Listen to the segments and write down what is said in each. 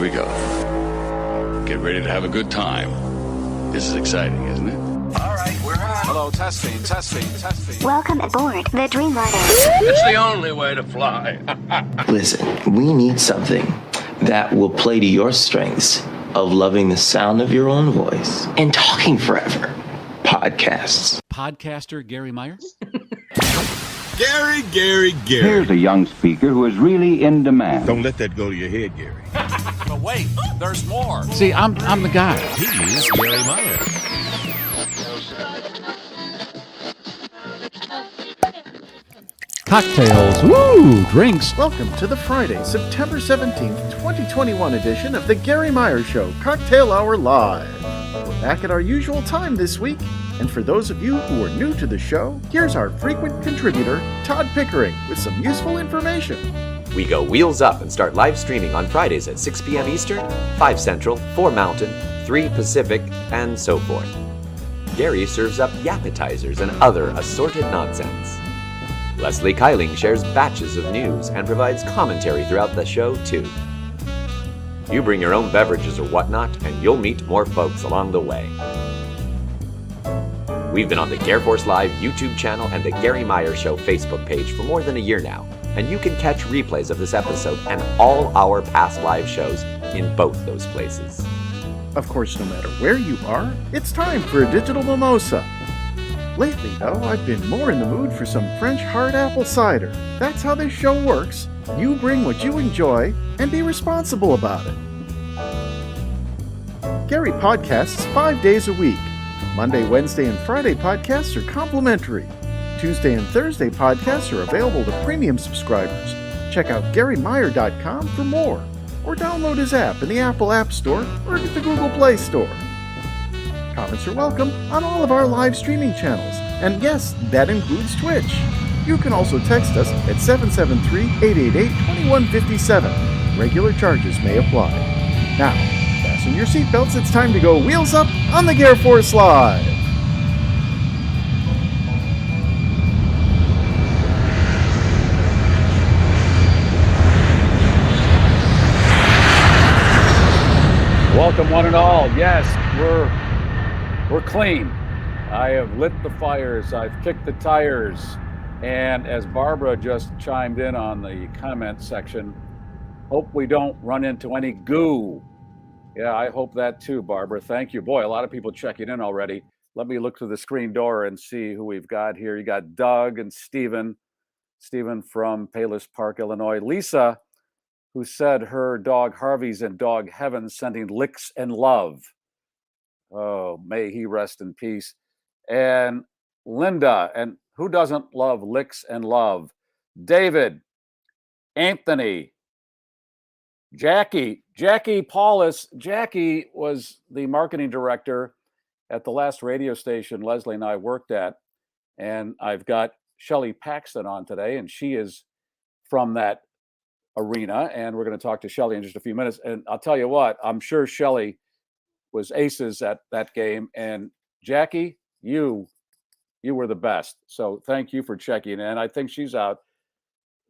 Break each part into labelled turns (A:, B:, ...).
A: we go. Get ready to have a good time. This is exciting, isn't it?
B: All right, we're on. Hello, testing.
C: Welcome aboard the Dreamliner.
A: It's the only way to fly.
D: Listen, we need something that will play to your strengths of loving the sound of your own voice and talking forever. Podcasts.
E: Podcaster Garry Meier.
F: Garry.
G: Here's a young speaker who is really in demand.
F: Don't let that go to your head, Garry.
B: But wait, there's more.
E: See, I'm the guy.
F: He's Garry Meier.
E: Cocktails, woo, drinks.
H: Welcome to the Friday, September 17th, 2021 edition of the Garry Meier Show Cocktail Hour Live. We're back at our usual time this week, and for those of you who are new to the show, here's our frequent contributor, Todd Pickering, with some useful information.
I: We go wheels up and start live streaming on Fridays at 6 p.m. Eastern, 5 Central, 4 Mountain, 3 Pacific, and so forth. Garry serves up yappetizers and other assorted nonsense. Leslie Kyling shares batches of news and provides commentary throughout the show, too. You bring your own beverages or whatnot, and you'll meet more folks along the way. We've been on the GarrForce Live YouTube channel and the Garry Meier Show Facebook page for more than a year now, and you can catch replays of this episode and all our past live shows in both those places.
H: Of course, no matter where you are, it's time for a digital mimosa. Lately, though, I've been more in the mood for some French hard apple cider. That's how this show works. You bring what you enjoy and be responsible about it. Garry podcasts 5 days a week. Monday, Wednesday, and Friday podcasts are complimentary. Tuesday and Thursday podcasts are available to premium subscribers. Check out GarryMeyer.com for more, or download his app in the Apple App Store or the Google Play Store. Comments are welcome on all of our live streaming channels, and yes, that includes Twitch. You can also text us at 773-888-2157. Regular charges may apply. Now, fasten your seatbelts, it's time to go wheels up on the GarrForce Live.
J: Welcome, one and all. Yes, we're clean. I have lit the fires. I've kicked the tires. And as Barbara just chimed in on the comment section, hope we don't run into any goo. Yeah, I hope that too, Barbara. Thank you. Boy, a lot of people checking in already. Let me look through the screen door and see who we've got here. You got Doug and Stephen from Palos Park, Illinois. Lisa, who said her dog Harvey's in dog heaven, sending licks and love. Oh, may he rest in peace. And Linda, and who doesn't love licks and love? David, Anthony, Jackie Paulus. Jackie was the marketing director at the last radio station Leslie and I worked at. And I've got Shelley Paxton on today, and she is from that arena. And we're going to talk to Shelley in just a few minutes. And I'll tell you what, I'm sure Shelley was aces at that game. And Jackie, you were the best. So thank you for checking in. I think she's out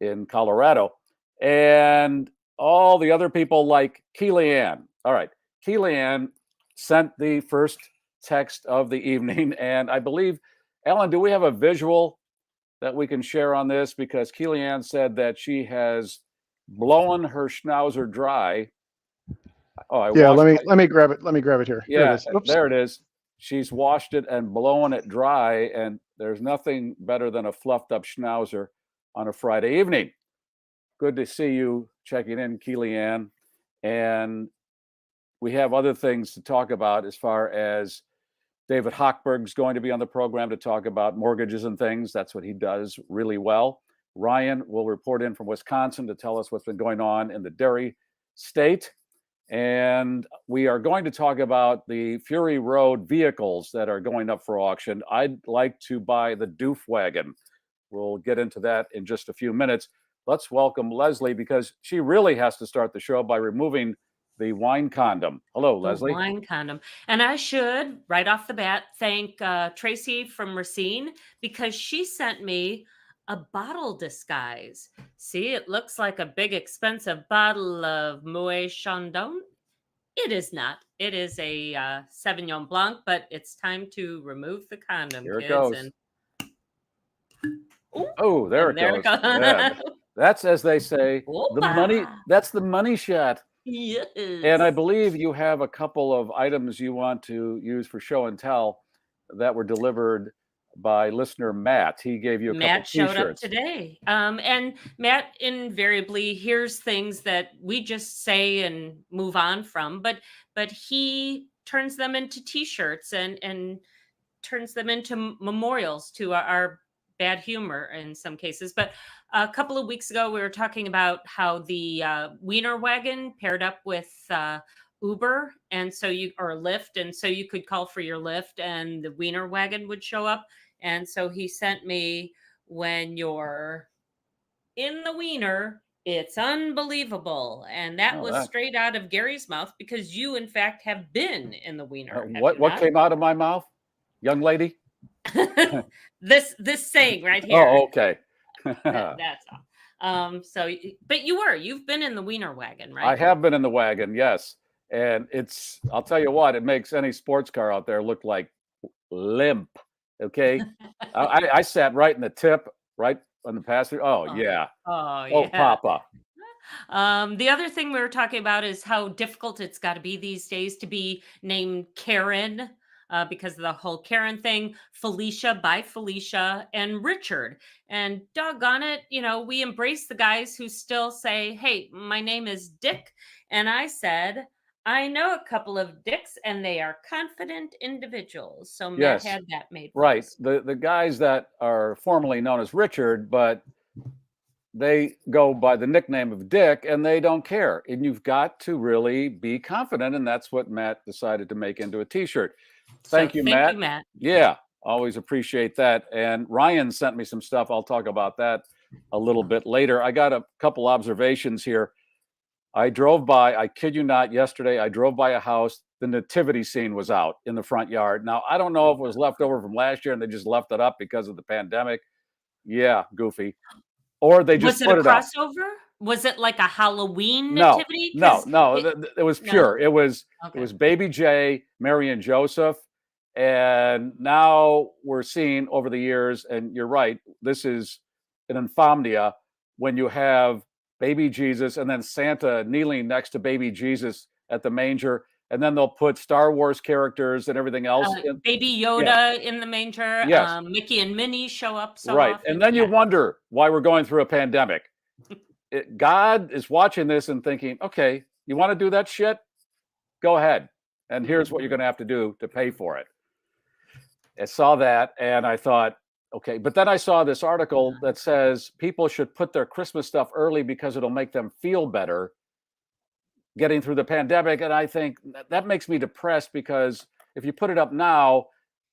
J: in Colorado. And all the other people like Keely-Ann. All right. Keely-Ann sent the first text of the evening. And I believe, Ellen, do we have a visual that we can share on this? Because Keely-Ann said that she has blown her schnauzer dry. Oh,
K: let me grab it. Let me grab it here.
J: Yeah, there it is. She's washed it and blown it dry, and there's nothing better than a fluffed up schnauzer on a Friday evening. Good to see you checking in, Keely-Ann. And we have other things to talk about as far as David Hochberg's going to be on the program to talk about mortgages and things. That's what he does really well. Ryan will report in from Wisconsin to tell us what's been going on in the dairy state. And we are going to talk about the Fury Road vehicles that are going up for auction. I'd like to buy the Doof wagon. We'll get into that in just a few minutes. Let's welcome Leslie, because she really has to start the show by removing the wine condom. Hello, Leslie.
L: Wine condom. And I should, right off the bat, thank Tracy from Racine, because she sent me a bottle disguise. See, it looks like a big expensive bottle of Moet Chandon. It is not. It is a Sauvignon Blanc, but it's time to remove the condom,
J: Here it
L: kids.
J: goes.
L: And
J: oh, there it
L: there
J: goes. Yeah. That's, as they say, the money. That's the money shot.
L: Yes.
J: And I believe you have a couple of items you want to use for show and tell that were delivered by listener Matt. He gave you a couple
L: Matt showed up
J: t-shirts.
L: today. And Matt invariably hears things that we just say and move on from, but he turns them into t-shirts and turns them into memorials to our bad humor in some cases. But a couple of weeks ago, we were talking about how the Wiener wagon paired up with Uber, and so or Lyft, and so you could call for your Lyft, and the Wiener wagon would show up. And so he sent me, when you're in the Wiener, it's unbelievable, and that was straight out of Gary's mouth, because you, in fact, have been in the Wiener.
J: What came out of my mouth, young lady?
L: this saying right here.
J: Oh, okay.
L: That's all. But you've been in the Wiener wagon, right?
J: I have been in the wagon, yes. And I'll tell you what, it makes any sports car out there look like limp. Okay. I sat right in the tip, right on the passenger. Oh, yeah.
L: Oh,
J: Papa.
L: The other thing we were talking about is how difficult it's got to be these days to be named Karen. Because of the whole Karen thing, Felicia by Felicia, and Richard. And doggone it, we embrace the guys who still say, hey, my name is Dick. And I said, I know a couple of Dicks, and they are confident individuals. So Matt had that made for
J: right.
L: us.
J: The guys that are formerly known as Richard, but they go by the nickname of Dick, and they don't care. And you've got to really be confident, and that's what Matt decided to make into a T-shirt. Thank you, Matt. Yeah, always appreciate that. And Ryan sent me some stuff. I'll talk about that a little bit later. I got a couple observations here. I drove by, I kid you not, yesterday, I drove by a house. The nativity scene was out in the front yard. Now, I don't know if it was left over from last year and they just left it up because of the pandemic. Yeah, goofy. Or they just put it up.
L: Was it a crossover? Was it like a Halloween nativity?
J: No. It was pure. It was Baby J, Mary and Joseph. And now we're seeing over the years, and you're right, this is an infamia when you have baby Jesus and then Santa kneeling next to baby Jesus at the manger. And then they'll put Star Wars characters and everything else.
L: Baby Yoda in the manger.
J: Yes.
L: Mickey and Minnie show up so
J: right.
L: often.
J: And then you wonder why we're going through a pandemic. God is watching this and thinking, okay, you want to do that shit? Go ahead. And here's what you're going to have to do to pay for it. I saw that and I thought, okay. But then I saw this article that says people should put their Christmas stuff early because it'll make them feel better getting through the pandemic. And I think that makes me depressed, because if you put it up now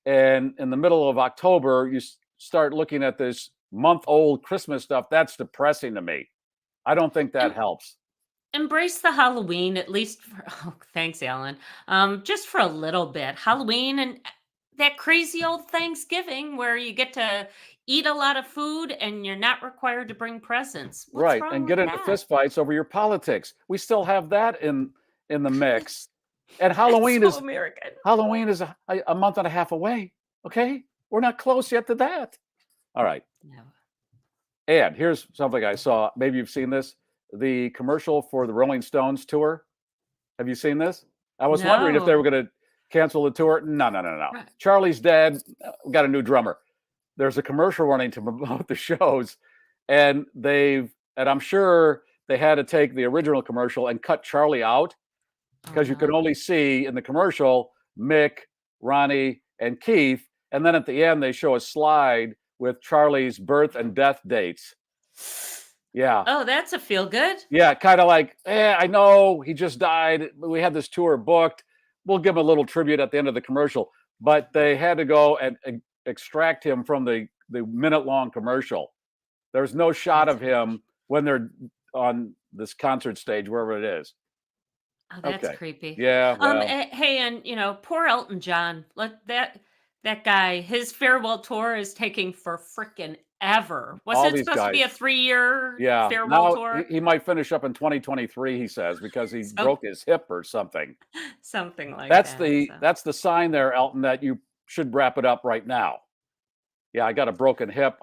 J: and in the middle of October, you start looking at this month-old Christmas stuff, that's depressing to me. I don't think that helps.
L: Embrace the Halloween, at least thanks, Alan. Just for a little bit. Halloween and that crazy old Thanksgiving where you get to eat a lot of food and you're not required to bring presents. What's wrong
J: and get
L: with
J: into
L: that?
J: fistfights over your politics. We still have that in the mix. And Halloween
L: so
J: is
L: American.
J: Halloween is a month and a half away. Okay, we're not close yet to that. All right.
L: No.
J: And here's something I saw. Maybe you've seen this. The commercial for the Rolling Stones tour. Have you seen this? I was wondering if they were going to cancel the tour. No.
L: Right.
J: Charlie's dead. We got a new drummer. There's a commercial running to promote the shows, and I'm sure they had to take the original commercial and cut Charlie out, because you can only see in the commercial Mick, Ronnie, and Keith, and then at the end they show a slide with Charlie's birth and death dates. Yeah.
L: Oh, that's a feel good.
J: Yeah, kind of like, I know he just died. We had this tour booked. We'll give him a little tribute at the end of the commercial. But they had to go and extract him from the minute-long commercial. There's no shot of him when they're on this concert stage, wherever it is.
L: Oh, that's creepy.
J: Yeah. Well.
L: Hey, and poor Elton John. Let that guy, his farewell tour is taking for frickin' forever.
J: All
L: Wasn't it
J: these
L: supposed to be a
J: guys.
L: 3-year
J: Yeah.
L: farewell
J: Now
L: tour?
J: he might finish up in 2023, he says, because he broke his hip or something.
L: Something like
J: That's
L: that.
J: that's the sign there, Elton, that you should wrap it up right now. Yeah, I got a broken hip.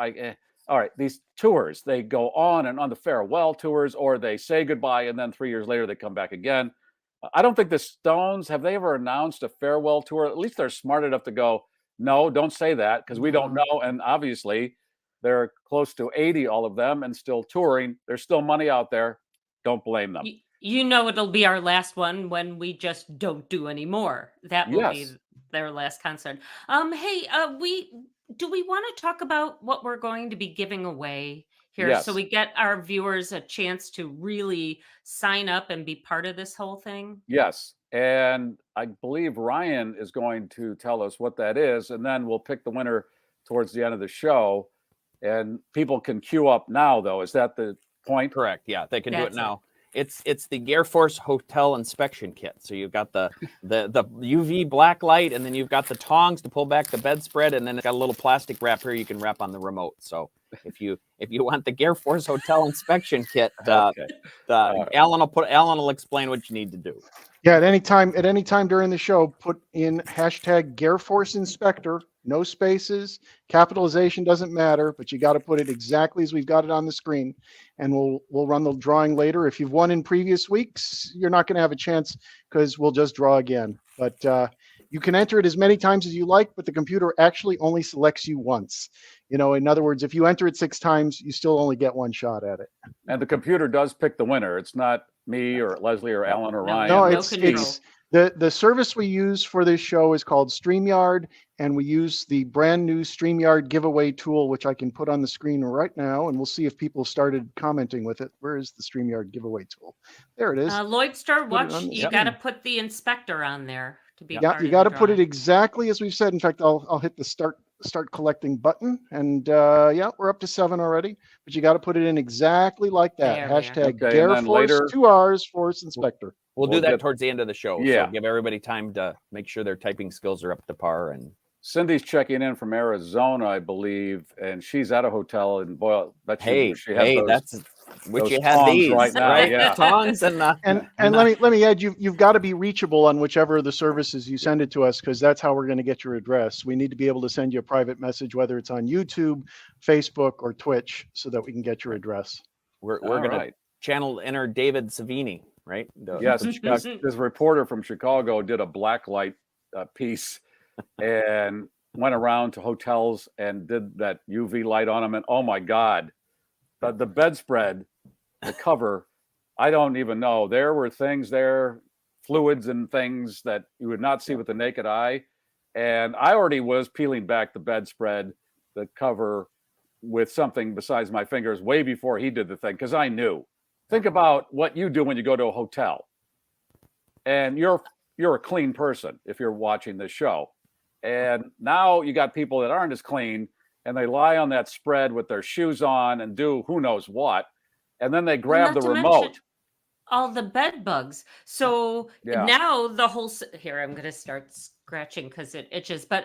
J: All right, these tours, they go on and on, the farewell tours, or they say goodbye and then 3 years later they come back again. I don't think the Stones, have they ever announced a farewell tour? At least they're smart enough to go, no, don't say that, because we don't know. And obviously they're close to 80, all of them, and still touring. There's still money out there. Don't blame them.
L: You know, it'll be our last one when we just don't do any more. That will be their last concert. Hey, do we want to talk about what we're going to be giving away here, so we get our viewers a chance to really sign up and be part of this whole thing?
J: Yes. And I believe Ryan is going to tell us what that is, and then we'll pick the winner towards the end of the show. And people can queue up now, though. Is that the point?
M: Correct. Yeah, they can do it now. It's the GarrForce Hotel Inspection Kit. So you've got the UV black light, and then you've got the tongs to pull back the bedspread, and then it's got a little plastic wrap here you can wrap on the remote. So if you want the GarrForce Hotel Inspection Kit, Alan will explain what you need to do.
K: Yeah, at any time during the show, put in hashtag GarrForce Inspector, no spaces, capitalization doesn't matter, but you got to put it exactly as we've got it on the screen, and we'll run the drawing later. If you've won in previous weeks, you're not going to have a chance because we'll just draw again. But you can enter it as many times as you like, but the computer actually only selects you once. You know, in other words, if you enter it 6 times, you still only get one shot at it.
J: And the computer does pick the winner. It's not me or Leslie or Alan or Ryan.
K: No, it's the service we use for this show is called StreamYard, and we use the brand new StreamYard giveaway tool, which I can put on the screen right now, and we'll see if people started commenting with it. Where is the StreamYard giveaway tool? There it is.
L: Lloyd Star Watch, you got to put the inspector on there to be.
K: Yeah, you got to put it exactly as we've said. In fact, I'll hit the start collecting button, and we're up to 7 already, but you got to put it in exactly like that. Hashtag GarrForce 2 R's Force Inspector.
M: We'll do that towards the end of the show. So give everybody time to make sure their typing skills are up to par. And
J: Cindy's checking in from Arizona, I believe, and she's at a hotel in Boyle.
M: She wish you had these
J: right now.
M: Right?
J: Yeah.
M: Tongs and
K: let me add, you've got to be reachable on whichever of the services you send it to us, because that's how we're going to get your address. We need to be able to send you a private message, whether it's on YouTube, Facebook, or Twitch, so that we can get your address.
M: We're going to channel enter David Savini, right?
J: Yes, this reporter from Chicago did a blacklight piece and went around to hotels and did that UV light on them, and oh my God, the bedspread, the cover, I don't even know. There were things there, fluids and things that you would not see with the naked eye. And I already was peeling back the bedspread, the cover, with something besides my fingers way before he did the thing, because I knew. Think about what you do when you go to a hotel. And you're a clean person if you're watching this show. And now you got people that aren't as clean, and they lie on that spread with their shoes on and do who knows what. And then they grab the remote.
L: All the bed bugs. So now the whole here, I'm going to start scratching because it itches. But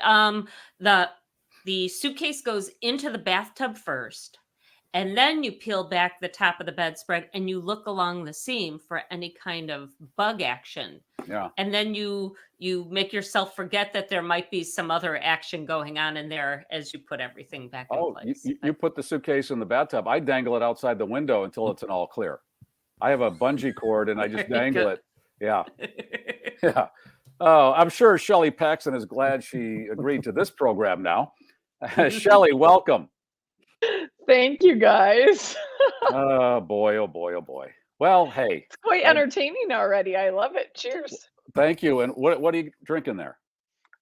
L: the suitcase goes into the bathtub first, and then you peel back the top of the bedspread and you look along the seam for any kind of bug action.
J: Yeah.
L: And then you make yourself forget that there might be some other action going on in there as you put everything back in place.
J: You put the suitcase in the bathtub. I dangle it outside the window until it's an all clear. I have a bungee cord and I just dangle it. Yeah. Yeah. Oh, I'm sure Shelley Paxton is glad she agreed to this program now. Shelley, welcome.
N: Thank you, guys.
J: Oh boy, oh boy, oh boy. Well, hey.
N: It's quite entertaining already. I love it. Cheers.
J: Thank you. And what are you drinking there?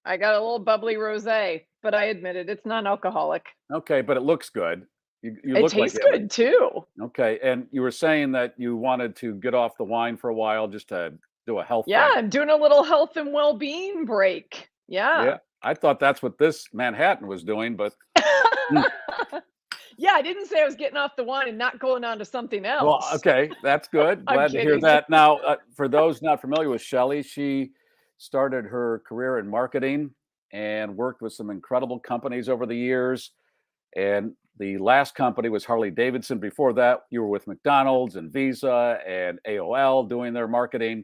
N: I got a little bubbly rosé, but I admit it, it's non-alcoholic.
J: Okay, but it looks good.
N: It tastes good too.
J: Okay, and you were saying that you wanted to get off the wine for a while just to do a health
N: Yeah,
J: thing.
N: I'm doing a little health and well-being break. Yeah.
J: I thought that's what this Manhattan was doing, but
N: Yeah, I didn't say I was getting off the wine and not going on to something else.
J: well, okay, that's good. Glad to hear
N: kidding.
J: that. Now, for those not familiar with Shelley, she started her career in marketing and worked with some incredible companies over the years. And The last company was Harley-Davidson. Before that, you were with McDonald's and Visa and AOL doing their marketing.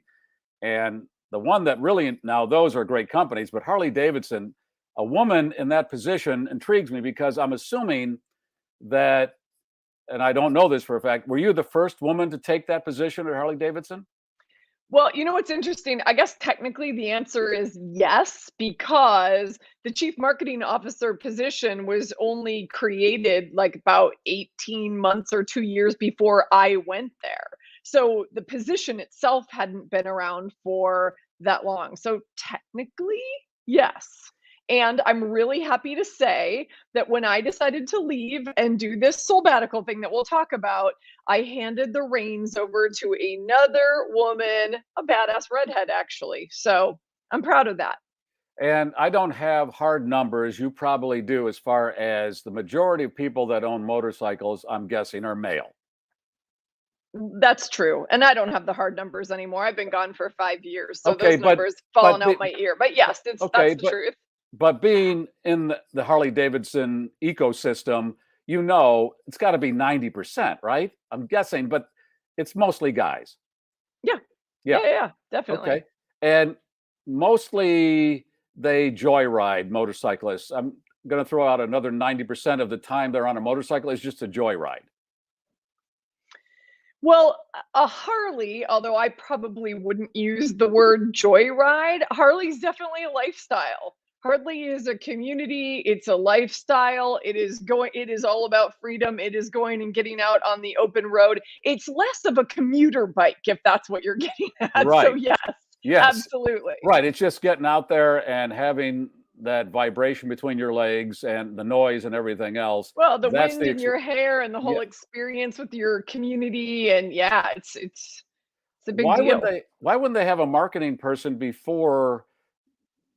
J: And the one that really, now those are great companies, but Harley-Davidson, a woman in that position intrigues me because I'm assuming that, and I don't know this for a fact, were you the first woman to take that position at Harley-Davidson?
N: Well, you know what's interesting? I guess technically the answer is yes, because the chief marketing officer position was only created like about 18 months or 2 years before I went there. So the position itself hadn't been around for that long. So technically, yes. And I'm really happy to say that when I decided to leave and do this sabbatical thing that we'll talk about, I handed the reins over to another woman, a badass redhead, actually. So I'm proud of that.
J: And I don't have hard numbers. You probably do, as far as the majority of people that own motorcycles, I'm guessing, are male.
N: That's true. And I don't have the hard numbers anymore. I've been gone for 5 years. So
J: Okay,
N: those numbers fallen out my ear. But yes, that's the truth.
J: But being in the Harley-Davidson ecosystem, you know, it's got to be 90%, right? I'm guessing, but it's mostly guys.
N: Yeah, definitely.
J: Okay. And mostly they joyride, motorcyclists. I'm going to throw out another 90% of the time they're on a motorcycle is just a joyride.
N: Well, a Harley, although I probably wouldn't use the word joyride, Harley's definitely a lifestyle. Harley is a community, it's a lifestyle, it is all about freedom, it is going and getting out on the open road. It's less of a commuter bike, if that's what you're getting at.
J: Right.
N: So yes, absolutely.
J: Right, it's just getting out there and having that vibration between your legs and the noise and everything else.
N: Well, the wind in your hair and the whole experience with your community, and it's a big deal.
J: Why wouldn't they have a marketing person before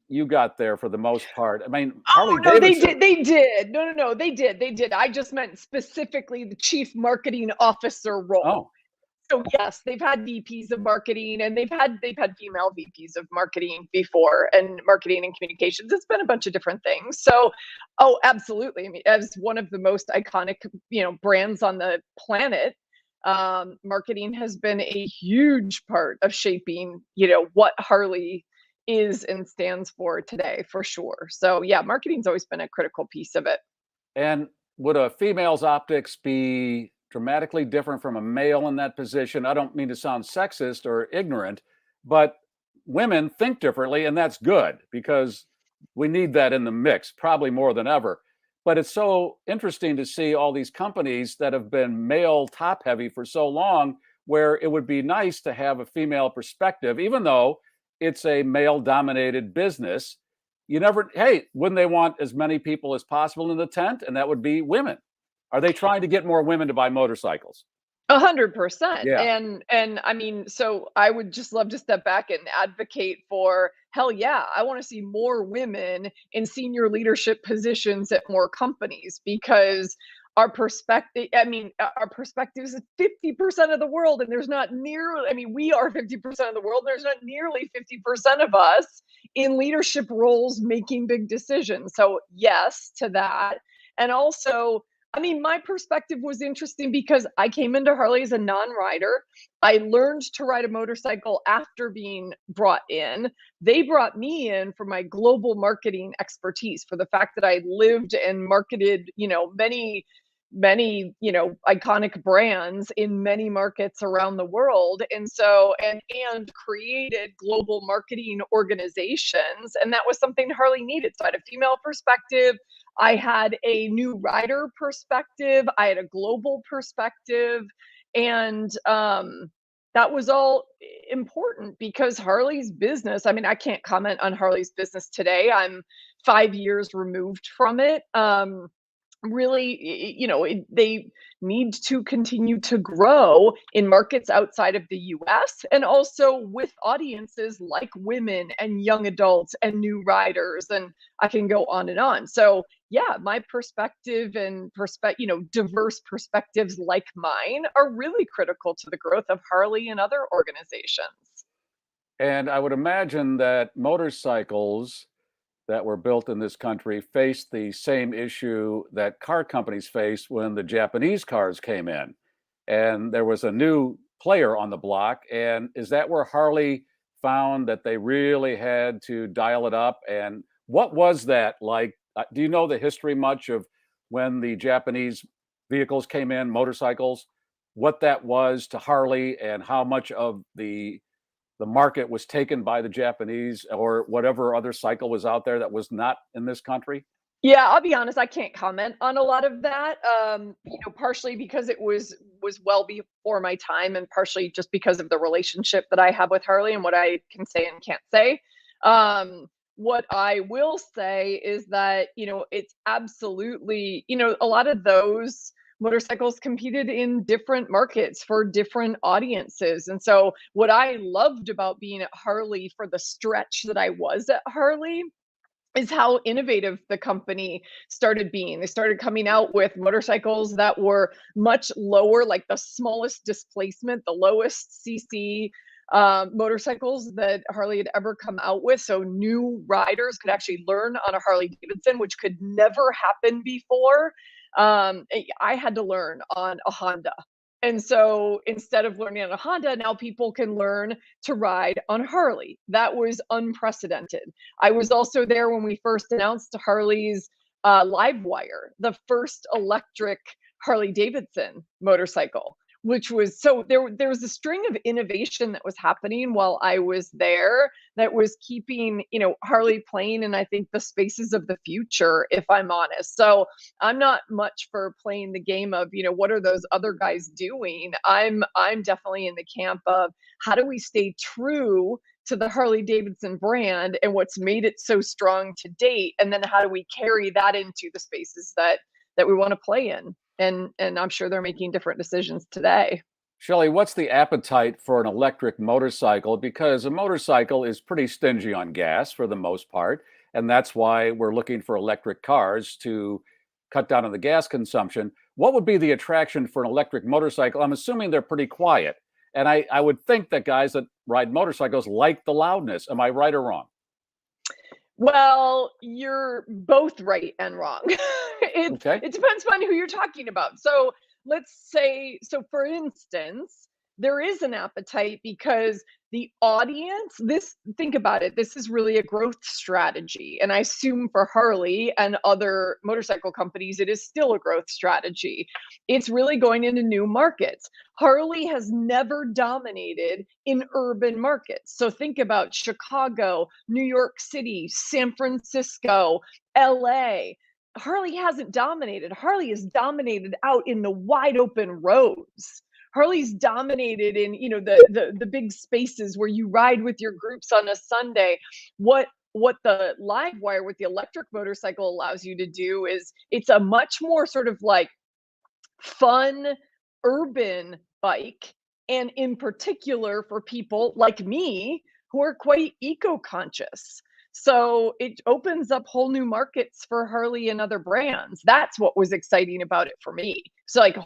J: you got there for the most part? I mean,
N: no, they did. No, they did. I just meant specifically the chief marketing officer role.
J: Oh.
N: So yes, they've had VPs of marketing, and they've had female VPs of marketing before, and marketing and communications. It's been a bunch of different things. So, absolutely. I mean, as one of the most iconic, brands on the planet, marketing has been a huge part of shaping, what Harley is and stands for today, for sure. So yeah, marketing's always been a critical piece of it.
J: And would a female's optics be dramatically different from a male in that position? I don't mean to sound sexist or ignorant, but women think differently, and that's good because we need that in the mix, probably more than ever. But it's so interesting to see all these companies that have been male top heavy for so long, where it would be nice to have a female perspective, even though it's a male dominated business. Wouldn't they want as many people as possible in the tent? And that would be women. Are they trying to get more women to buy motorcycles?
N: 100%.
J: Yeah.
N: And I mean, so I would just love to step back and advocate for, hell yeah, I want to see more women in senior leadership positions at more companies, because our perspective is 50% of the world, and there's not nearly, we are 50% of the world, and there's not nearly 50% of us in leadership roles making big decisions. So yes to that. And also, my perspective was interesting because I came into Harley as a non-rider. I learned to ride a motorcycle after being brought in. They brought me in for my global marketing expertise, for the fact that I lived and marketed, many iconic brands in many markets around the world, and created global marketing organizations, and that was something Harley needed. So I had a female perspective, I had a new rider perspective, I had a global perspective, and that was all important because Harley's business, I can't comment on Harley's business today. I'm 5 years removed from it. Really, they need to continue to grow in markets outside of the US, and also with audiences like women and young adults and new riders, and I can go on and on. So yeah, my perspective and diverse perspectives like mine are really critical to the growth of Harley and other organizations.
J: And I would imagine that motorcycles that were built in this country faced the same issue that car companies faced when the Japanese cars came in. And there was a new player on the block. And is that where Harley found that they really had to dial it up? And what was that like? Do you know the history much of when the Japanese vehicles came in, motorcycles, what that was to Harley and how much of the market was taken by the Japanese or whatever other cycle was out there that was not in this country?
N: Yeah, I'll be honest, I can't comment on a lot of that. Partially because it was well before my time, and partially just because of the relationship that I have with Harley and what I can say and can't say. What I will say is that, it's absolutely, a lot of those motorcycles competed in different markets for different audiences. And so what I loved about being at Harley for the stretch that I was at Harley is how innovative the company started being. They started coming out with motorcycles that were much lower, like the smallest displacement, the lowest CC motorcycles that Harley had ever come out with. So new riders could actually learn on a Harley-Davidson, which could never happen before. I had to learn on a Honda. And so instead of learning on a Honda, now people can learn to ride on Harley. That was unprecedented. I was also there when we first announced Harley's Livewire, the first electric Harley-Davidson motorcycle, which was, so there was a string of innovation that was happening while I was there that was keeping, Harley playing in, I think, the spaces of the future, if I'm honest. So I'm not much for playing the game of, what are those other guys doing? I'm definitely in the camp of how do we stay true to the Harley-Davidson brand and what's made it so strong to date, and then how do we carry that into the spaces that we want to play in? And I'm sure they're making different decisions today.
J: Shelley, what's the appetite for an electric motorcycle? Because a motorcycle is pretty stingy on gas for the most part, and that's why we're looking for electric cars to cut down on the gas consumption. What would be the attraction for an electric motorcycle? I'm assuming they're pretty quiet, and I would think that guys that ride motorcycles like the loudness. Am I right or wrong?
N: Well, you're both right and wrong. It depends on who you're talking about. So let's say, for instance, there is an appetite because the audience, think about it, this is really a growth strategy. And I assume for Harley and other motorcycle companies, it is still a growth strategy. It's really going into new markets. Harley has never dominated in urban markets. So think about Chicago, New York City, San Francisco, LA. Harley hasn't dominated. Harley has dominated out in the wide open roads. Harley's dominated in, the big spaces where you ride with your groups on a Sunday. What the Livewire with the electric motorcycle allows you to do is it's a much more sort of like fun urban bike. And in particular for people like me who are quite eco-conscious. So it opens up whole new markets for Harley and other brands. That's what was exciting about it for me. So like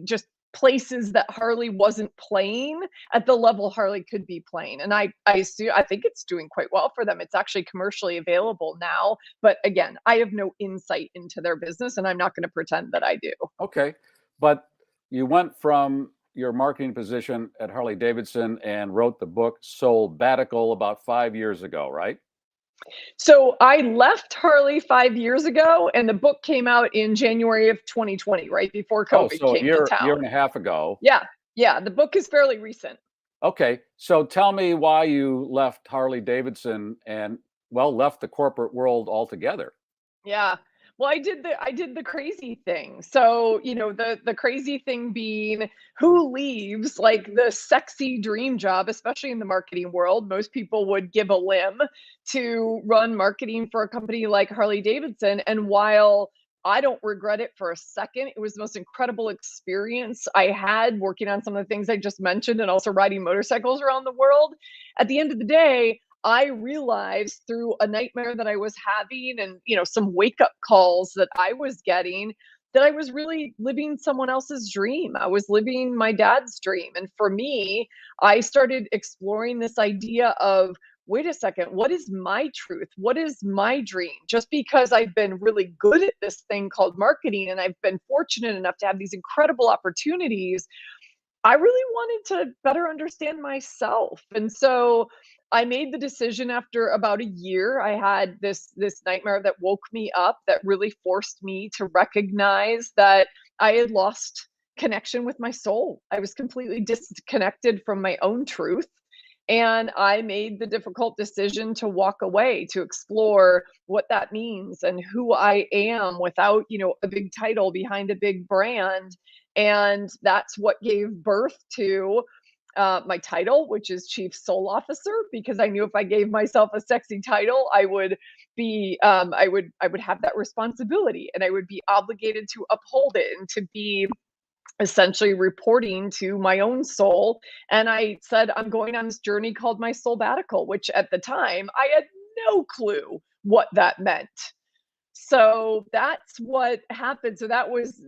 N: just places that Harley wasn't playing at the level Harley could be playing. And I think it's doing quite well for them. It's actually commercially available now. But again, I have no insight into their business and I'm not going to pretend that I do.
J: Okay. But you went from your marketing position at Harley-Davidson and wrote the book Soulbatical about 5 years ago, right?
N: So I left Harley 5 years ago, and the book came out in January of 2020, right before COVID came to town.
J: A year and a half ago.
N: Yeah. The book is fairly recent.
J: Okay. So tell me why you left Harley-Davidson and, left the corporate world altogether.
N: Yeah. Well, I did the crazy thing. So, the crazy thing being who leaves like the sexy dream job, especially in the marketing world. Most people would give a limb to run marketing for a company like Harley-Davidson. And while I don't regret it for a second, it was the most incredible experience I had working on some of the things I just mentioned and also riding motorcycles around the world. At the end of the day, I realized through a nightmare that I was having and, some wake up calls that I was getting that I was really living someone else's dream. I was living my dad's dream. And for me, I started exploring this idea of wait a second, what is my truth? What is my dream? Just because I've been really good at this thing called marketing and I've been fortunate enough to have these incredible opportunities, I really wanted to better understand myself. And so I made the decision after about a year. I had this nightmare that woke me up, that really forced me to recognize that I had lost connection with my soul. I was completely disconnected from my own truth. And I made the difficult decision to walk away, to explore what that means and who I am without, a big title behind a big brand. And that's what gave birth to my title, which is Chief Soul Officer, because I knew if I gave myself a sexy title, I would be, I would have that responsibility, and I would be obligated to uphold it and to be essentially reporting to my own soul. And I said, I'm going on this journey called my soulbatical, which at the time I had no clue what that meant. So that's what happened. So that was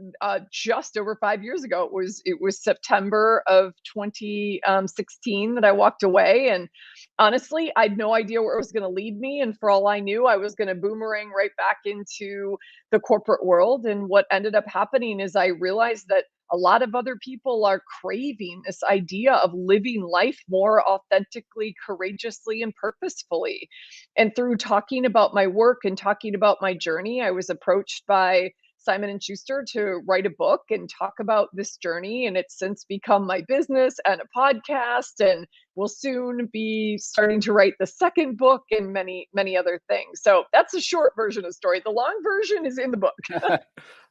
N: just over 5 years ago. It was September of 2016 that I walked away. And honestly, I had no idea where it was going to lead me. And for all I knew, I was going to boomerang right back into the corporate world. And what ended up happening is I realized that a lot of other people are craving this idea of living life more authentically, courageously, and purposefully. And through talking about my work and talking about my journey, I was approached by Simon & Schuster to write a book and talk about this journey. And it's since become my business and a podcast, and will soon be starting to write the second book and many, many other things. So that's a short version of the story. The long version is in the book.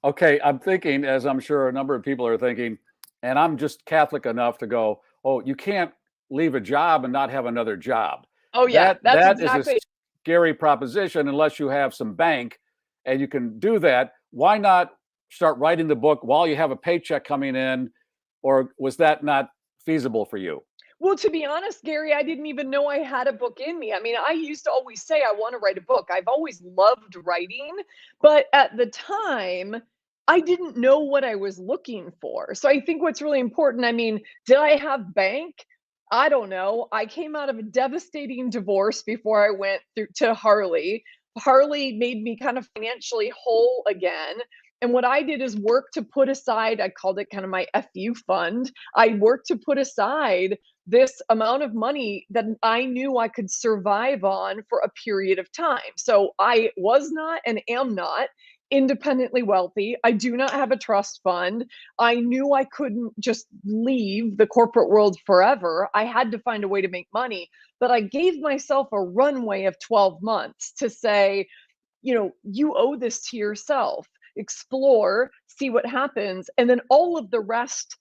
J: Okay, I'm thinking, as I'm sure a number of people are thinking, and I'm just Catholic enough to go, oh, you can't leave a job and not have another job.
N: Oh, yeah,
J: that is a scary proposition unless you have some bank and you can do that. Why not start writing the book while you have a paycheck coming in? Or was that not feasible for you?
N: Well, to be honest, Garry, I didn't even know I had a book in me. I mean, I used to always say I want to write a book. I've always loved writing, but at the time, I didn't know what I was looking for. So I think what's really important, I mean, did I have bank? I don't know. I came out of a devastating divorce before I went through to Harley. Harley made me kind of financially whole again. And what I did is work to put aside, I called it kind of my FU fund. I worked to put aside this amount of money that I knew I could survive on for a period of time. So I was not and am not independently wealthy. I do not have a trust fund. I knew I couldn't just leave the corporate world forever. I had to find a way to make money, but I gave myself a runway of 12 months to say, you owe this to yourself. Explore, see what happens. And then all of the rest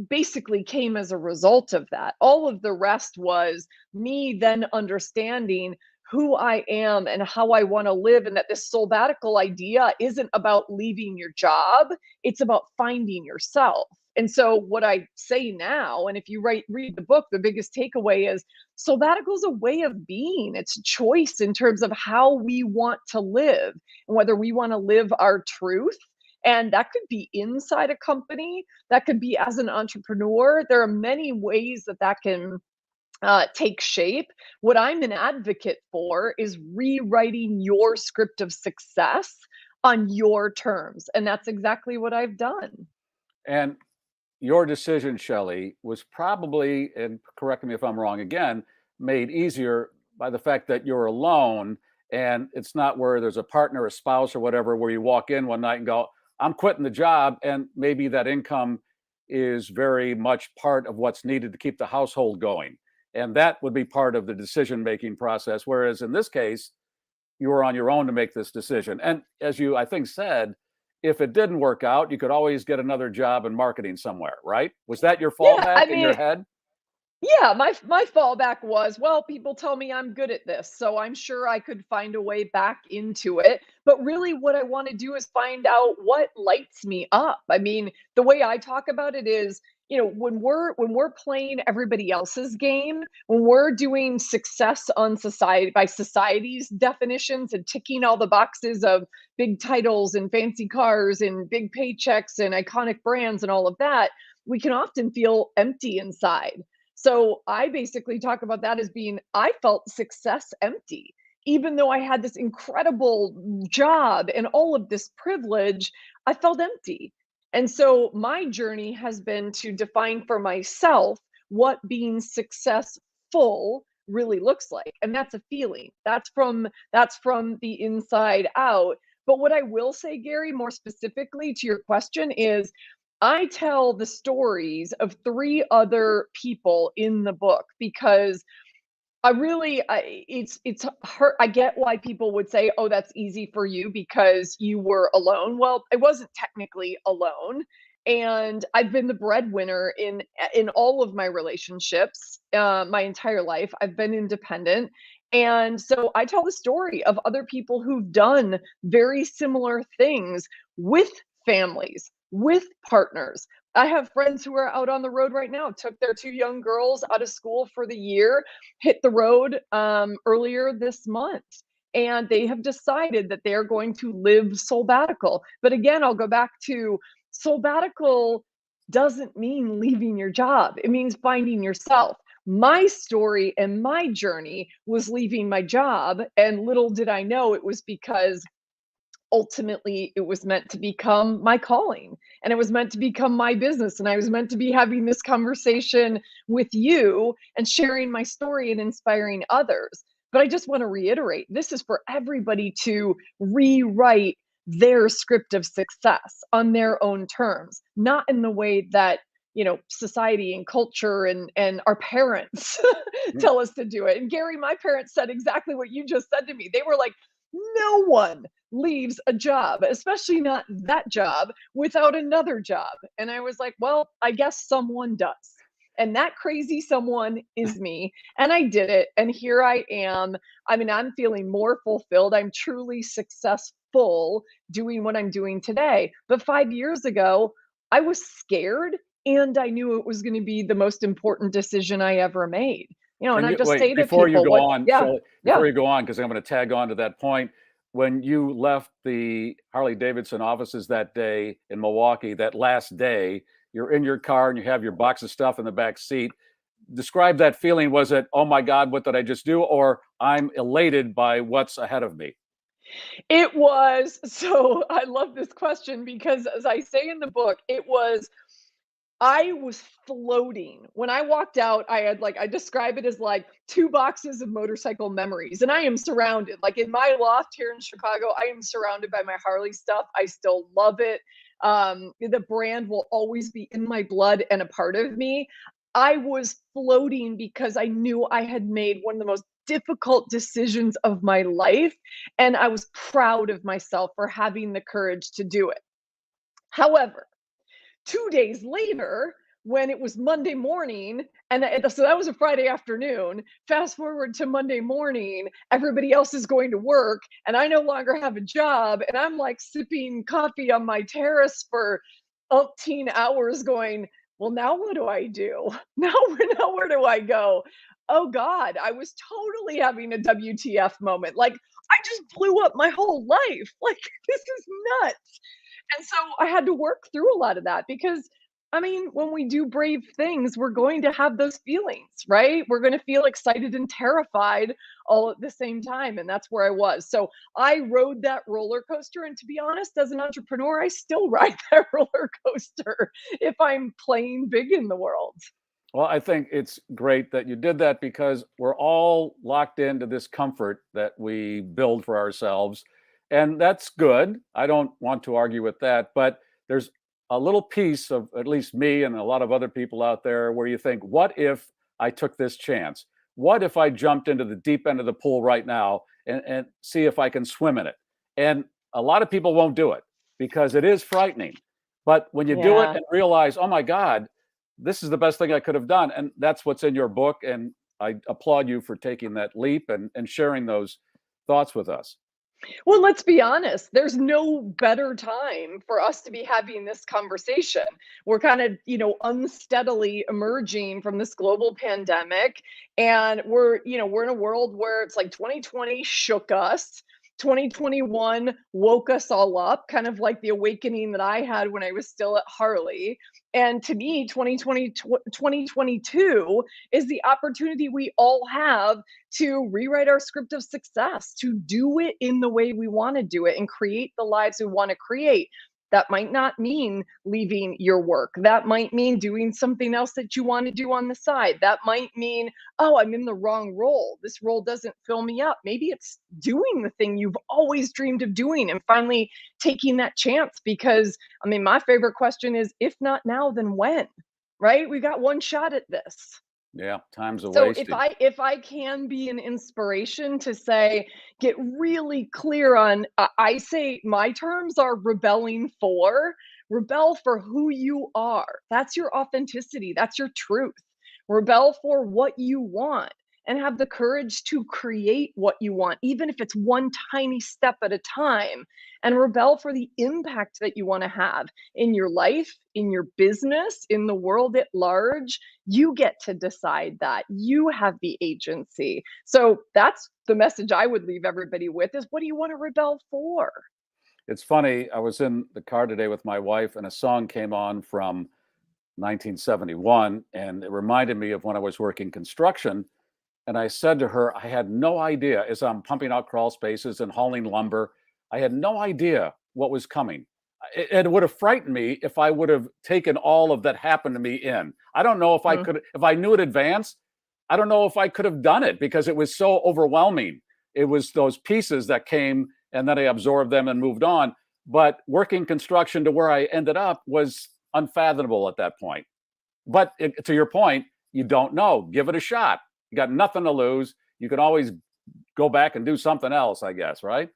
N: basically came as a result of that. All of the rest was me then understanding who I am and how I want to live, and that this soulbatical idea isn't about leaving your job, it's about finding yourself. And so what I say now, and if you read the book, the biggest takeaway is sabbatical is a way of being. It's a choice in terms of how we want to live and whether we want to live our truth. And that could be inside a company, that could be as an entrepreneur. There are many ways that can take shape. What I'm an advocate for is rewriting your script of success on your terms. And that's exactly what I've done.
J: And your decision, Shelley, was probably, and correct me if I'm wrong again, made easier by the fact that you're alone, and it's not where there's a partner, a spouse, or whatever, where you walk in one night and go, I'm quitting the job, and maybe that income is very much part of what's needed to keep the household going. And that would be part of the decision-making process. Whereas in this case, you were on your own to make this decision. And as you, I think, said, if it didn't work out, you could always get another job in marketing somewhere, right? Was that your fallback in your head?
N: Yeah, my fallback was, well, people tell me I'm good at this, so I'm sure I could find a way back into it. But really what I want to do is find out what lights me up. I mean, the way I talk about it is, when we're playing everybody else's game, when we're doing success on by society's definitions and ticking all the boxes of big titles and fancy cars and big paychecks and iconic brands and all of that, we can often feel empty inside. So I basically talk about that as being, I felt success empty. Even though I had this incredible job and all of this privilege, I felt empty. And so my journey has been to define for myself what being successful really looks like. And that's a feeling. That's from the inside out. But what I will say, Garry, more specifically to your question is, I tell the stories of 3 other people in the book because it's hurt. I get why people would say, "Oh, that's easy for you because you were alone." Well, I wasn't technically alone, and I've been the breadwinner in all of my relationships, my entire life. I've been independent, and so I tell the story of other people who've done very similar things with families, with partners. I have friends who are out on the road right now, took their 2 young girls out of school for the year, hit the road earlier this month. And they have decided that they are going to live soulbatical. But again, I'll go back to soulbatical doesn't mean leaving your job. It means finding yourself. My story and my journey was leaving my job. And little did I know it was because ultimately it was meant to become my calling, and it was meant to become my business, and I was meant to be having this conversation with you and sharing my story and inspiring others. But I just want to reiterate, this is for everybody to rewrite their script of success on their own terms, not in the way that society and culture and our parents tell us to do it. And Garry, my parents said exactly what you just said to me. They were like, no one leaves a job, especially not that job, without another job. And I was like, well, I guess someone does. And that crazy someone is me. And I did it. And here I am. I mean, I'm feeling more fulfilled. I'm truly successful doing what I'm doing today. But 5 years ago, I was scared, and I knew it was going to be the most important decision I ever made. And I just say to people,
J: before you go on, because I'm going to tag on to that point. When you left the Harley-Davidson offices that day in Milwaukee, that last day, you're in your car and you have your box of stuff in the back seat. Describe that feeling. Was it, oh my God, what did I just do? Or I'm elated by what's ahead of me?
N: It was. So I love this question because, as I say in the book, I was floating. When I walked out, I describe it as like 2 boxes of motorcycle memories. And I am surrounded, like in my loft here in Chicago, I am surrounded by my Harley stuff. I still love it. The brand will always be in my blood and a part of me. I was floating because I knew I had made one of the most difficult decisions of my life. And I was proud of myself for having the courage to do it. However, 2 days later, when it was Monday morning, so that was a Friday afternoon, fast forward to Monday morning, everybody else is going to work, and I no longer have a job, and I'm like sipping coffee on my terrace for 18 hours going, well, now what do I do? Now where do I go? Oh God, I was totally having a WTF moment. Like, I just blew up my whole life. Like, this is nuts. And so I had to work through a lot of that because, I mean, when we do brave things, we're going to have those feelings, right? We're going to feel excited and terrified all at the same time. And that's where I was. So I rode that roller coaster. And to be honest, as an entrepreneur, I still ride that roller coaster if I'm playing big in the world.
J: Well, I think it's great that you did that because we're all locked into this comfort that we build for ourselves. And that's good. I don't want to argue with that. But there's a little piece of at least me and a lot of other people out there where you think, what if I took this chance? What if I jumped into the deep end of the pool right now and see if I can swim in it? And a lot of people won't do it because it is frightening. But when you do it and realize, oh my God, this is the best thing I could have done. And that's what's in your book. And I applaud you for taking that leap and sharing those thoughts with us.
N: Well, let's be honest. There's no better time for us to be having this conversation. We're kind of, unsteadily emerging from this global pandemic. And we're in a world where it's like 2020 shook us. 2021 woke us all up, kind of like the awakening that I had when I was still at Harley. And to me, 2022 is the opportunity we all have to rewrite our script of success, to do it in the way we want to do it and create the lives we want to create. That might not mean leaving your work. That might mean doing something else that you want to do on the side. That might mean, oh, I'm in the wrong role. This role doesn't fill me up. Maybe it's doing the thing you've always dreamed of doing and finally taking that chance. Because, I mean, my favorite question is, if not now, then when? Right? We've got one shot at this.
J: Yeah, time's a
N: So
J: wasted.
N: if I can be an inspiration to say, get really clear on, I say my terms are rebel for who you are. That's your authenticity. That's your truth. Rebel for what you want and have the courage to create what you want, even if it's one tiny step at a time, and rebel for the impact that you want to have in your life, in your business, in the world at large. You get to decide that. You have the agency. So that's the message I would leave everybody with is, what do you want to rebel for?
J: It's funny. I was in the car today with my wife and a song came on from 1971 and it reminded me of when I was working construction. And I said to her, I had no idea, as I'm pumping out crawl spaces and hauling lumber, I had no idea what was coming. It would have frightened me if I would have taken all of that happened to me in. I don't know if I could, if I knew in advance, I don't know if I could have done it because it was so overwhelming. It was those pieces that came and then I absorbed them and moved on. But working construction to where I ended up was unfathomable at that point. But to your point, you don't know. Give it a shot. You got nothing to lose. You can always go back and do something else, I guess, right?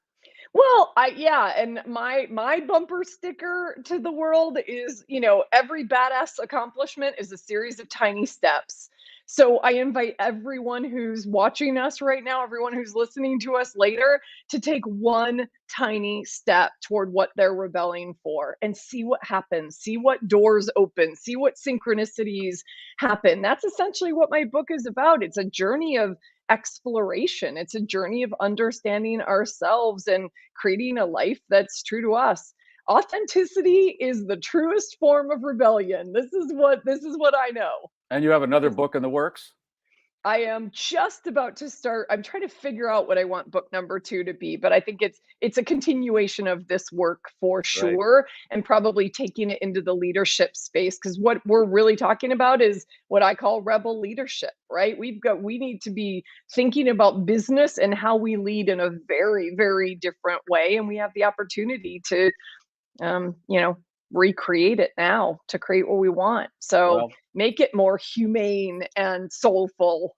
N: Well, and my bumper sticker to the world is, every badass accomplishment is a series of tiny steps. So I invite everyone who's watching us right now, everyone who's listening to us later, to take one tiny step toward what they're rebelling for and see what happens, see what doors open, see what synchronicities happen. That's essentially what my book is about. It's a journey of exploration. It's a journey of understanding ourselves and creating a life that's true to us. Authenticity is the truest form of rebellion. This is what I know.
J: And you have another book in the works?
N: I am just about to start. I'm trying to figure out what I want book number 2 to be, but I think it's a continuation of this work for sure, and probably taking it into the leadership space, because what we're really talking about is what I call rebel leadership, right? We need to be thinking about business and how we lead in a very, very different way, and we have the opportunity to, recreate it now to create what we want. So make it more humane and soulful.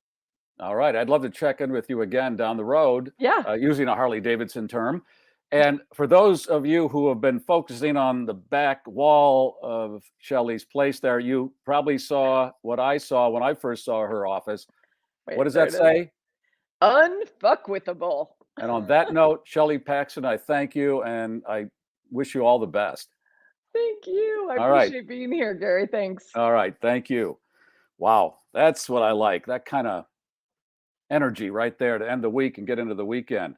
J: All right. I'd love to check in with you again down the road.
N: Yeah.
J: Using a Harley-Davidson term. And for those of you who have been focusing on the back wall of Shelley's place there, you probably saw what I saw when I first saw her office. What does that say?
N: Unfuckwithable.
J: And on that note, Shelley Paxton, I thank you and I wish you all the best.
N: Thank you. I
J: All
N: appreciate being here, Garry. Thanks.
J: All right. Thank you. Wow. That's what I like. That kind of energy right there to end the week and get into the weekend.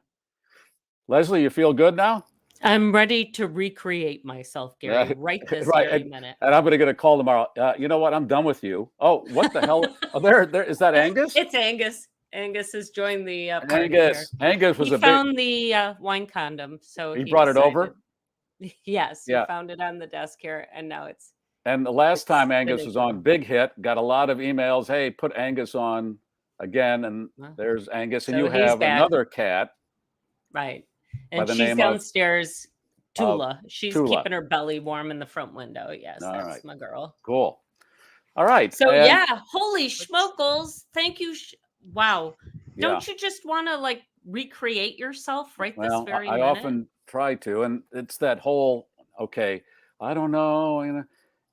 J: Leslie, you feel good now?
L: I'm ready to recreate myself, Garry, right this very minute.
J: And I'm going to get a call tomorrow. You know what? I'm done with you. Oh, what the hell? Oh, there. Is that Angus?
L: It's Angus. Angus has joined the party
J: Angus was
L: he found the wine condom, so
J: he brought it over.
L: Yes, he found it on the desk here, and now it's.
J: And the last time Angus was on, big hit, got a lot of emails. Hey, put Angus on again, and there's Angus, and you have another cat,
L: right? And she's downstairs, Tula. She's keeping her belly warm in the front window. Yes, that's my girl.
J: Cool. All right.
L: So holy schmockles! Thank you. Wow. Don't you just want to recreate yourself right this very minute?
J: I often try to, and it's that whole I don't know,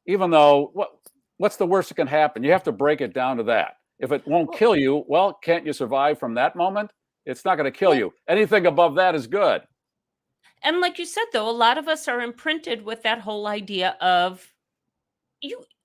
J: even though what's the worst that can happen? You have to break it down to that. If it won't kill you, well, can't you survive from that moment? It's not going to kill you. Anything above that is good.
L: And like you said, though, a lot of us are imprinted with that whole idea of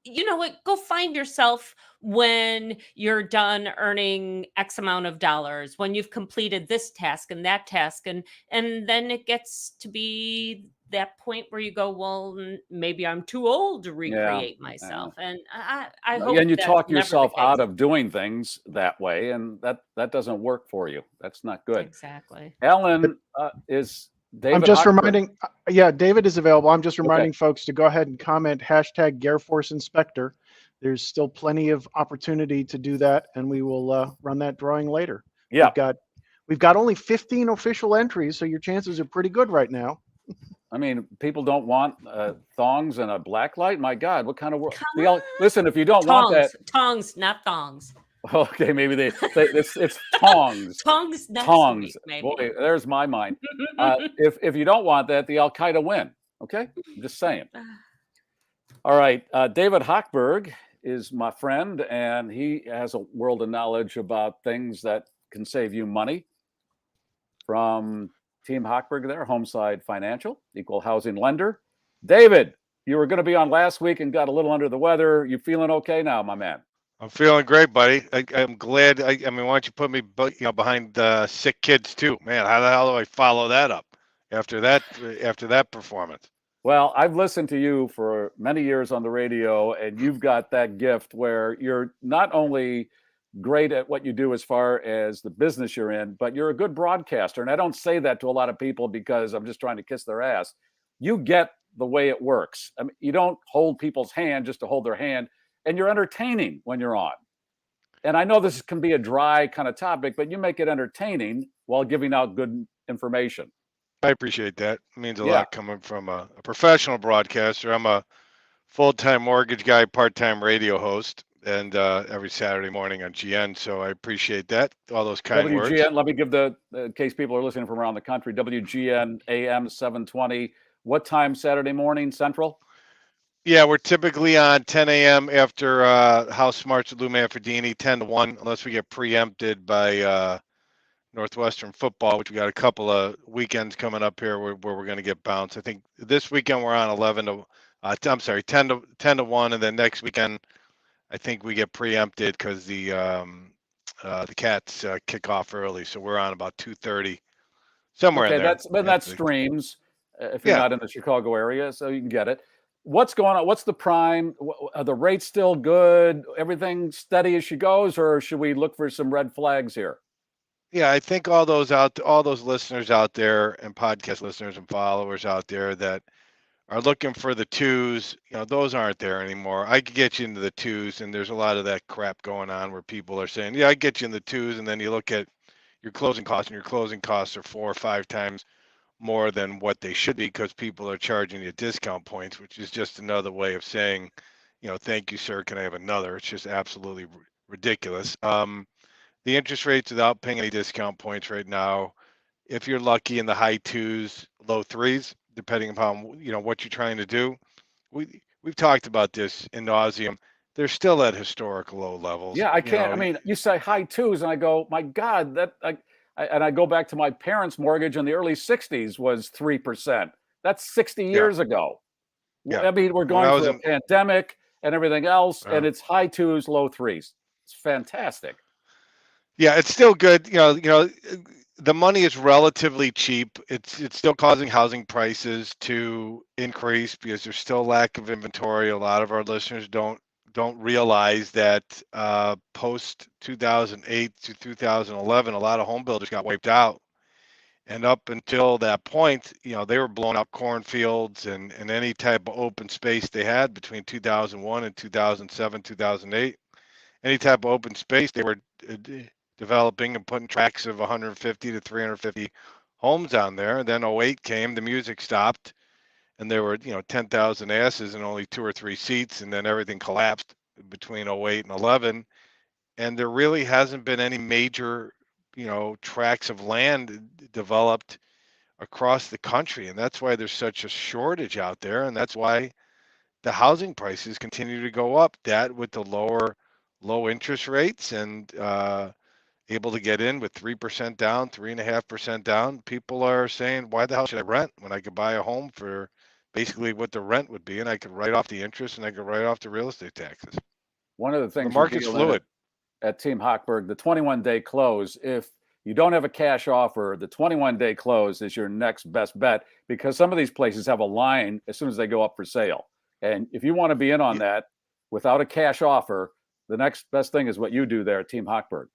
L: you know what, go find yourself when you're done earning X amount of dollars, when you've completed this task and that task, and then it gets to be that point where you go, well, maybe I'm too old to recreate myself. And I hope
J: and you
L: that's
J: talk
L: never
J: yourself
L: the case.
J: out of doing things that way, and that doesn't work for you. That's not good.
L: Exactly.
J: Ellen, is David
K: I'm just
J: Hochberg.
K: reminding, yeah, David is available. I'm just reminding folks to go ahead and comment hashtag GarrForce Inspector. There's still plenty of opportunity to do that, and we will run that drawing later.
J: Yeah.
K: We've got only 15 official entries, so your chances are pretty good right now.
J: I mean, people don't want thongs and a black light. My God, what kind of world? Listen, if you don't
L: Tongs,
J: want that,
L: tongs, not thongs.
J: okay, maybe it's tongs.
L: Tongs next
J: tongs.
L: week, maybe.
J: Boy, there's my mind. If you don't want that, the Al Qaeda win. Okay, I'm just saying. All right, David Hochberg is my friend, and he has a world of knowledge about things that can save you money. From Team Hochberg there, Homeside Financial, equal housing lender. David, you were going to be on last week and got a little under the weather. You feeling okay now, my man?
O: I'm feeling great, buddy. I'm glad. I mean, why don't you put me, behind sick kids too, man? How the hell do I follow that up after that performance?
J: Well, I've listened to you for many years on the radio, and you've got that gift where you're not only great at what you do as far as the business you're in, but you're a good broadcaster. And I don't say that to a lot of people because I'm just trying to kiss their ass. You get the way it works. I mean, you don't hold people's hand just to hold their hand, and you're entertaining when you're on. And I know this can be a dry kind of topic, but you make it entertaining while giving out good information.
O: I appreciate that. It means a lot coming from a professional broadcaster. I'm a full-time mortgage guy, part-time radio host, and every Saturday morning on GN. So I appreciate that. All those kind words.
J: WGN, let me give in case people are listening from around the country, WGN AM 720. What time Saturday morning, Central?
O: Yeah, we're typically on 10 a.m. after House Smarts with Lou Manfredini, 10 to 1, unless we get preempted by Northwestern football, which we got a couple of weekends coming up here where we're going to get bounced. I think this weekend we're on 10 to 1, and then next weekend I think we get preempted because the Cats kick off early, so we're on about 2:30, somewhere in there.
J: That streams if you're not in the Chicago area, so you can get it. What's going on? What's the prime? Are the rates still good? Everything steady as she goes, or should we look for some red flags here?
O: Yeah, I think all those listeners out there and podcast listeners and followers out there that are looking for the twos, those aren't there anymore. I could get you into the twos, and there's a lot of that crap going on where people are saying, yeah, I get you in the twos, and then you look at your closing costs, and your closing costs are 4 or 5 times more than what they should be because people are charging you discount points, which is just another way of saying, thank you, sir, can I have another? It's just absolutely ridiculous. The interest rates without paying any discount points right now, if you're lucky, in the high 2s, low 3s, depending upon what you're trying to do. We've talked about this in nauseum. They're still at historical low levels.
J: Yeah, I can't. I mean, you say high 2s, and I go, my God, and I go back to my parents' mortgage in the early 60s was 3%. That's 60 years ago. Yeah. I mean, we're going through a pandemic and everything else, and it's high 2s, low 3s. It's fantastic.
O: Yeah, it's still good. The money is relatively cheap. It's still causing housing prices to increase because there's still a lack of inventory. A lot of our listeners don't realize that post 2008 to 2011, a lot of home builders got wiped out. And up until that point, they were blowing up cornfields and any type of open space they had between 2001 and 2007, 2008. Any type of open space, they were developing and putting tracts of 150 to 350 homes on there. And then 08 came, the music stopped, and there were 10,000 asses and only 2 or 3 seats, and then everything collapsed between 08 and 11. And there really hasn't been any major tracts of land developed across the country, and that's why there's such a shortage out there, and that's why the housing prices continue to go up. That with the low interest rates and able to get in with 3% down, 3.5% down, people are saying, why the hell should I rent when I could buy a home for basically what the rent would be, and I could write off the interest and I could write off the real estate taxes.
J: One of the things
O: the market's fluid
J: at Team Hochberg, the 21-day close. If you don't have a cash offer, the 21-day close is your next best bet, because some of these places have a line as soon as they go up for sale. And if you want to be in on that without a cash offer, the next best thing is what you do there at Team Hochberg.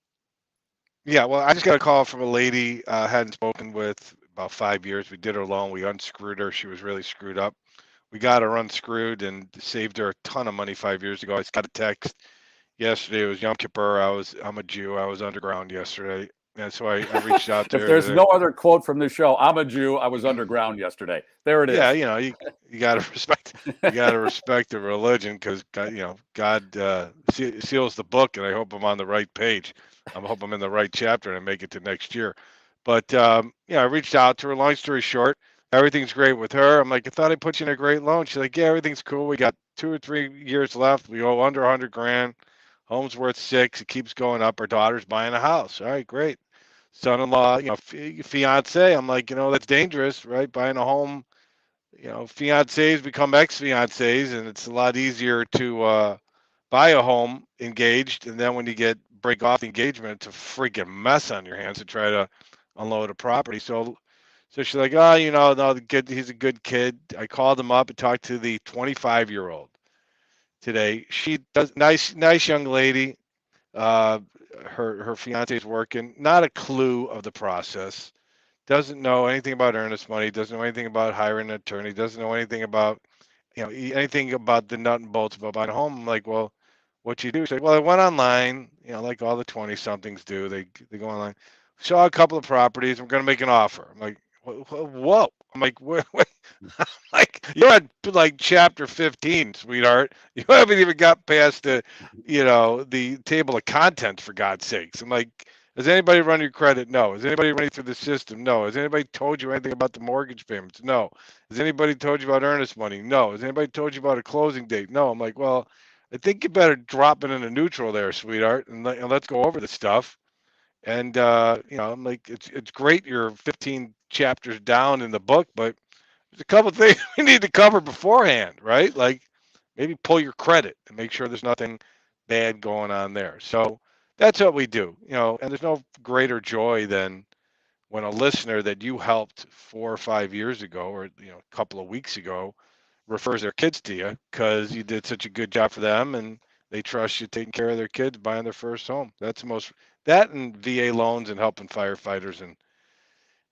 O: Yeah, well, I just got a call from a lady I hadn't spoken with about 5 years. We did her loan. We unscrewed her. She was really screwed up. We got her unscrewed and saved her a ton of money 5 years ago. I just got a text yesterday. It was Yom Kippur. I'm a Jew. I was underground yesterday. And so I reached out to her.
J: If there's no other quote from this show, I'm a Jew. I was underground yesterday. There it is.
O: Yeah, you got to respect the religion, because God seals the book, and I hope I'm on the right page. I hope I'm in the right chapter and I make it to next year. But I reached out to her. Long story short, everything's great with her. I'm like, I thought I put you in a great loan. She's like, yeah, everything's cool. We got 2 or 3 years left. We owe under $100,000. Home's worth $6. It keeps going up. Our daughter's buying a house. All right, great. Son-in-law, fiance. I'm like, that's dangerous, right? Buying a home, fiancés become ex-fiancés, and it's a lot easier to buy a home engaged, and then when you break off the engagement, it's a freaking mess on your hands to try to unload a property. So she's like, no, he's a good kid. I called him up and talked to the 25-year-old today. She does nice young lady. Her fiance is working, not a clue of the process, doesn't know anything about earnest money, doesn't know anything about hiring an attorney, doesn't know anything about anything about the nut and bolts about buying a home. I'm like, well, what you do? She's like, well, I went online, like all the 20-somethings do. They go online, saw a couple of properties. I'm going to make an offer. I'm like, whoa. I'm like, wait. Like, you're at like chapter 15, sweetheart. You haven't even got past the table of contents, for God's sakes. I'm like, has anybody run your credit? No. Has anybody run you through the system? No. Has anybody told you anything about the mortgage payments? No. Has anybody told you about earnest money? No. Has anybody told you about a closing date? No. I'm like, well, I think you better drop it into neutral there, sweetheart, and let's go over the stuff. And I'm like, it's great you're 15 chapters down in the book, but there's a couple of things we need to cover beforehand, right? Like maybe pull your credit and make sure there's nothing bad going on there. So that's what we do, and there's no greater joy than when a listener that you helped 4 or 5 years ago, or a couple of weeks ago, refers their kids to you because you did such a good job for them and they trust you taking care of their kids, buying their first home. That's that and VA loans and helping firefighters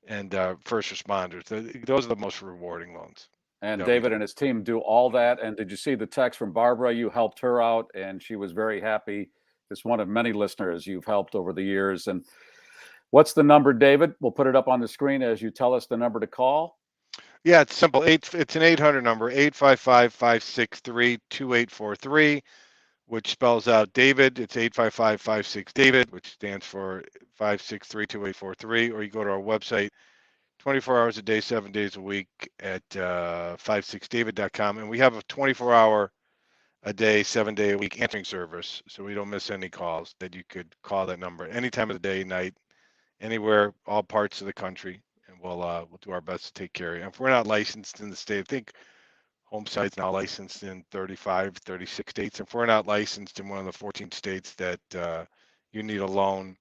O: and first responders. Those are the most rewarding loans.
J: And David and his team do all that. And did you see the text from Barbara? You helped her out and she was very happy. It's one of many listeners you've helped over the years. And what's the number, David? We'll put it up on the screen as you tell us the number to call.
O: Yeah, it's simple. It's an 800 number, 855-563-2843, which spells out David. It's 855-56-DAVID, which stands for 563-2843. Or you go to our website, 24 hours a day, 7 days a week at 56david.com. And we have a 24-hour a day, 7 day a week answering service, so we don't miss any calls. That you could call that number any time of the day, night, anywhere, all parts of the country. We'll do our best to take care of you. If we're not licensed in the state, I think Homeside's now licensed in 35, 36 states. If we're not licensed in one of the 14 states that you need a loan,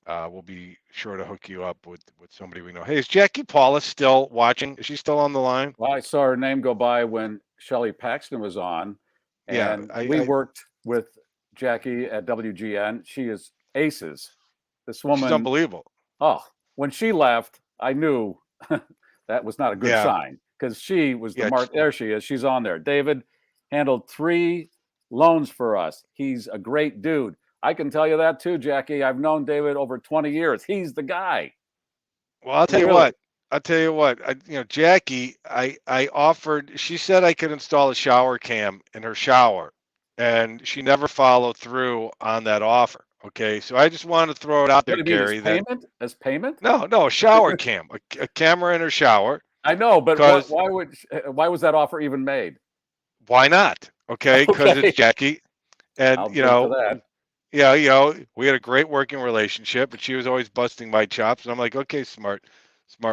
O: we'll be sure to hook you up with somebody we know. Hey, is Jackie Paula still watching? Is she still on the line?
J: Well, I saw her name go by when Shelley Paxton was on. And we worked with Jackie at WGN. She is aces. This woman.
O: She's unbelievable.
J: Oh, when she left, I knew that was not a good sign, because she was the mark. There she is. She's on there. David handled 3 loans for us. He's a great dude. I can tell you that too, Jackie. I've known David over 20 years. He's the guy.
O: Well, I'll tell you what. Jackie, I offered, she said I could install a shower cam in her shower, and she never followed through on that offer. Okay, so I just wanted to throw it out there, Gary.
J: As payment?
O: No, shower cam, a camera in her shower.
J: I know, but why was that offer even made?
O: Why not? Okay, because it's Jackie, and we had a great working relationship, but she was always busting my chops, and I'm like, okay, smart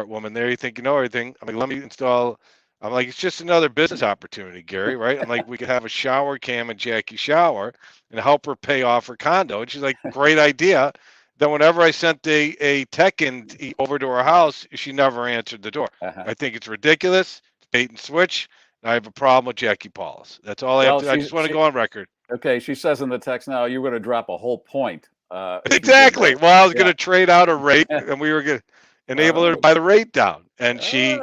O: woman there. You think you know everything? I'm like, let me install I'm like, it's just another business opportunity, Gary, right? I'm like, we could have a shower cam and Jackie shower and help her pay off her condo. And she's like, great idea. Then whenever I sent a tech in over to her house, she never answered the door. I think it's ridiculous. It's bait and switch. And I have a problem with Jackie Paulus. That's all I have to. I just want to go on record.
J: Okay, she says in the text now you're going to drop a whole point.
O: Exactly. Well, I was going to trade out a rate, and we were going to enable her to buy the rate down, and she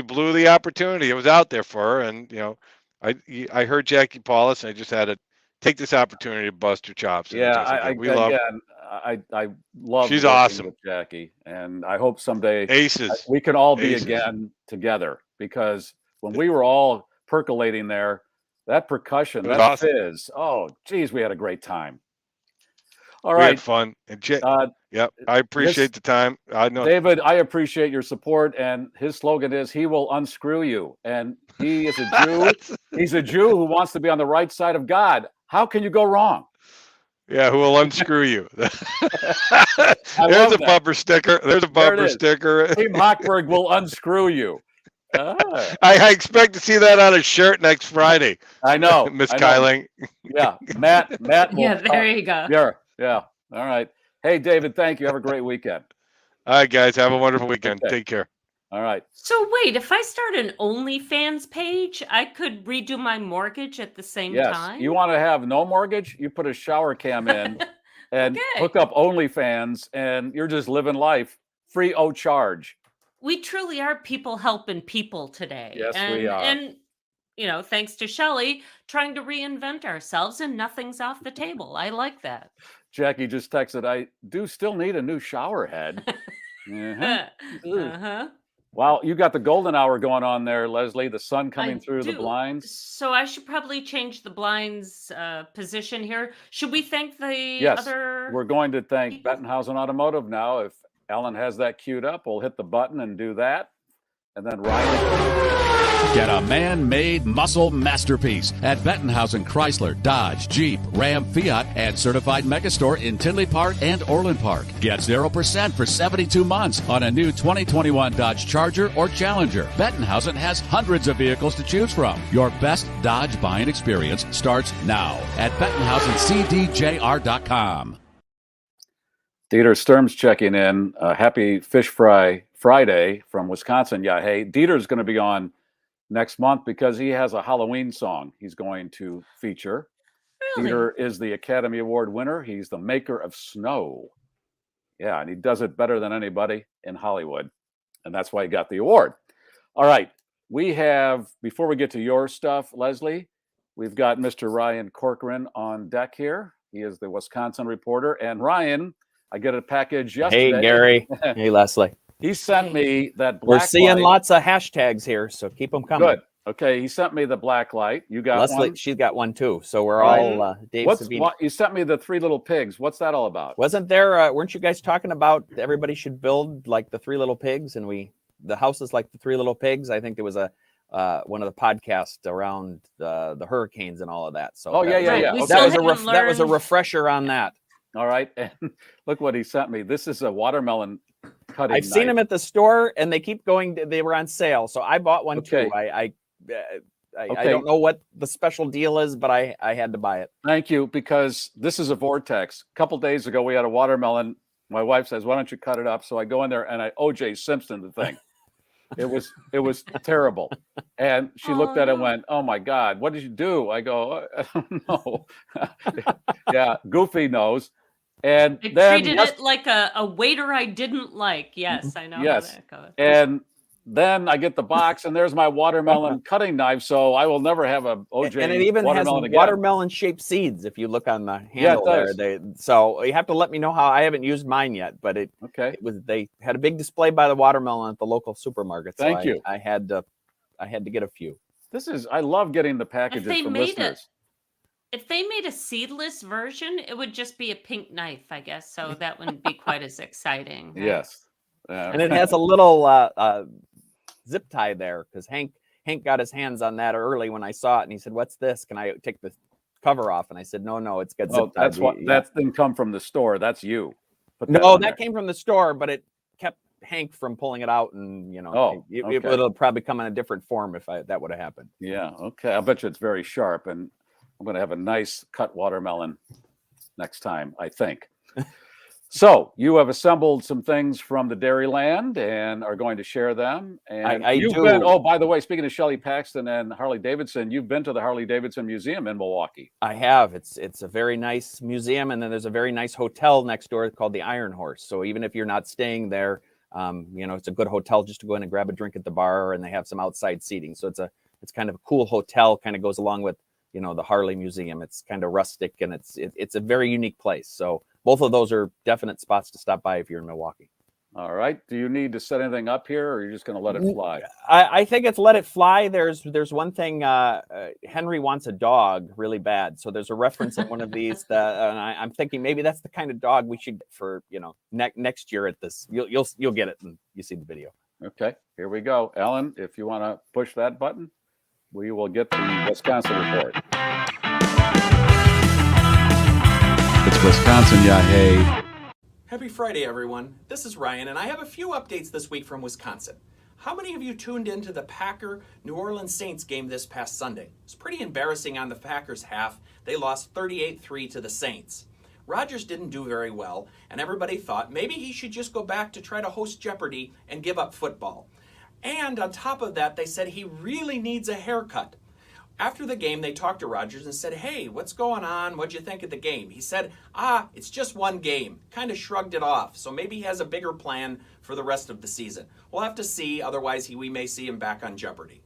O: blew the opportunity. It was out there for her, and I heard Jackie Paulus, and I just had to take this opportunity to bust her chops.
J: Yeah, I love.
O: She's awesome,
J: with Jackie, and I hope someday
O: aces
J: we can all be again together, because when we were all percolating there, that percussion, that
O: awesome.
J: fizz. Oh, geez, we had a great time. All
O: we
J: right,
O: had fun. And yep, I appreciate the time. I know,
J: David. I appreciate your support, and his slogan is "He will unscrew you." And he is a Jew. He's a Jew who wants to be on the right side of God. How can you go wrong?
O: Yeah, who will unscrew you? There's a bumper sticker. There's a bumper sticker.
J: Team Hochberg will unscrew you.
O: I expect to see that on a shirt next Friday.
J: I know,
O: Miss Kyling.
J: Yeah, Matt.
L: Yeah, there you go.
J: Yeah. All right. Hey, David. Thank you. Have a great weekend.
O: All right, guys. Have a wonderful weekend.
J: Okay.
O: Take care.
J: All right.
L: So wait, if I start an OnlyFans page, I could redo my mortgage at the same time?
J: You want to have no mortgage? You put a shower cam in and hook up OnlyFans, and you're just living life free of charge.
L: We truly are people helping people today.
J: Yes, we are.
L: And, thanks to Shelley, trying to reinvent ourselves, and nothing's off the table. I like that.
J: Jackie just texted, I do still need a new shower head. Wow, you got the golden hour going on there, Leslie. The sun coming through the blinds.
L: So I should probably change the blinds position here. Should we thank the other?
J: We're going to thank Bettenhausen Automotive now. If Alan has that queued up, we'll hit the button and do that. And then Ryan.
E: Get a man-made muscle masterpiece at Bettenhausen Chrysler, Dodge, Jeep, Ram, Fiat, and certified Megastore in Tinley Park and Orland Park. Get 0% for 72 months on a new 2021 Dodge Charger or Challenger. Bettenhausen has hundreds of vehicles to choose from. Your best Dodge buying experience starts now at BettenhausenCDJR.com.
J: Dieter Sturm's checking in. Happy Fish Fry Friday from Wisconsin. Yeah, hey, Dieter's going to be on next month because he has a Halloween song he's going to feature. Really? Dieter is the Academy Award winner. He's the maker of Snow. Yeah, and he does it better than anybody in Hollywood. And that's why he got the award. All right. We have, before we get to your stuff, Leslie, we've got Mr. Ryan Corcoran on deck here. He is the Wisconsin reporter. And Ryan, I get a package yesterday.
M: Hey, Gary. Hey, Leslie.
J: He sent me that
M: We're
J: black
M: seeing
J: light.
M: lots of hashtags here, so keep them coming.
J: Good. Okay, he sent me the black light. You got
M: Leslie,
J: one?
M: she's got one too. So we're all Dave Savini.
J: You sent me the 3 little pigs. What's that all about?
M: Wasn't there? Weren't you guys talking about everybody should build like the 3 little pigs, and the house is like the 3 little pigs? I think there was a one of the podcasts around the hurricanes and all of that. So
J: yeah.
M: Okay. That was a refresher on that.
J: All right, and look what he sent me. This is a watermelon cutting
M: I've seen
J: knife.
M: them at the store, and they keep going. They were on sale, so I bought one too. I don't know what the special deal is, but I had to buy it.
J: Thank you, because this is a vortex. A couple days ago, we had a watermelon. My wife says, "Why don't you cut it up?" So I go in there and I O.J. Simpson the thing. It was terrible. And she looked at it and went, "Oh my God, what did you do?" I go, "I don't know." Yeah, Goofy knows. And
L: I
J: then
L: treated it like a waiter I didn't like. Yes, I know.
J: Yes.
L: How that goes.
J: And then I get the box, and there's my watermelon cutting knife. So I will never have a OJ.
M: And it even has watermelon-shaped seeds. If you look on the handle there, so you have to let me know how. I haven't used mine yet, but they had a big display by the watermelon at the local supermarket. So
J: Thank you.
M: I had to get a few.
J: I love getting the packages from listeners.
L: If they made a seedless version, it would just be a pink knife, I guess. So that wouldn't be quite as exciting.
J: Yes.
M: And it has a little zip tie there because Hank got his hands on that early when I saw it, and he said, "What's this? Can I take the cover off?" And I said, "No, it's got zip tie."
J: That didn't come from the store. That's you.
M: No, that came from the store, but it kept Hank from pulling it out, and
J: okay.
M: it'll probably come in a different form if that would have happened.
J: Yeah, okay. I bet you it's very sharp, and I'm going to have a nice cut watermelon next time, I think. So you have assembled some things from the Dairyland and are going to share them. And you've been, oh, by the way, speaking of Shelley Paxton and Harley-Davidson, you've been to the Harley-Davidson Museum in Milwaukee.
M: I have. It's a very nice museum, and then there's a very nice hotel next door called the Iron Horse. So even if you're not staying there, it's a good hotel just to go in and grab a drink at the bar, and they have some outside seating. So it's kind of a cool hotel, kind of goes along with the Harley Museum. It's kind of rustic, and it's a very unique place. So both of those are definite spots to stop by if you're in Milwaukee.
J: All right. Do you need to set anything up here, or are you just going to let it fly?
M: I think it's let it fly. There's one thing. Henry wants a dog really bad, so there's a reference in one of these that I'm thinking maybe that's the kind of dog we should get for next year at this. You'll get it when you see the video.
J: Okay, here we go, Ellen. If you want to push that button, we will get the Wisconsin report.
E: It's Wisconsin, yeah, hey.
P: Happy Friday, everyone. This is Ryan, and I have a few updates this week from Wisconsin. How many of you tuned into the Packer-New Orleans Saints game this past Sunday? It was pretty embarrassing on the Packers' half. They lost 38-3 to the Saints. Rodgers didn't do very well, and everybody thought maybe he should just go back to try to host Jeopardy and give up football. And on top of that, they said he really needs a haircut. After the game, they talked to Rodgers and said, hey, what's going on? What'd you think of the game? He said, it's just one game. Kind of shrugged it off. So maybe he has a bigger plan for the rest of the season. We'll have to see. Otherwise, we may see him back on Jeopardy.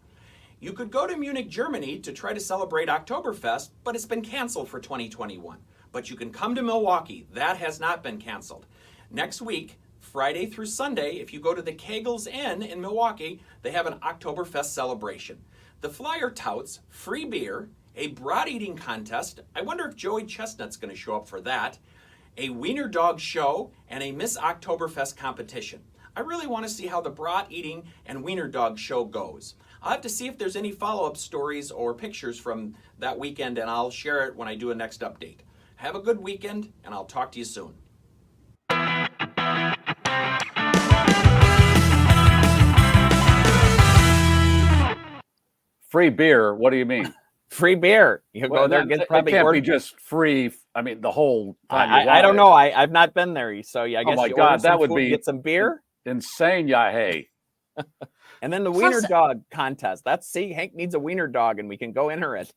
P: You could go to Munich, Germany to try to celebrate Oktoberfest, but it's been canceled for 2021. But you can come to Milwaukee. That has not been canceled. Next week, Friday through Sunday, if you go to the Kegel's Inn in Milwaukee, they have an Oktoberfest celebration. The flyer touts free beer, a brat eating contest. I wonder if Joey Chestnut's going to show up for that. A Wiener Dog show and a Miss Oktoberfest competition. I really want to see how the brat eating and Wiener Dog show goes. I'll have to see if there's any follow-up stories or pictures from that weekend, and I'll share it when I do a next update. Have a good weekend, and I'll talk to you soon.
J: Free beer? What do you mean?
M: Free beer. You go there, get probably.
J: It can't be just free. I mean, the whole time.
M: I don't know. I've not been there, so yeah. I guess.
J: Oh my God, that would be
M: get some beer.
J: Insane, yeah. Hey.
M: And then the Wiener Dog contest. See, Hank needs a Wiener Dog, and we can go enter it.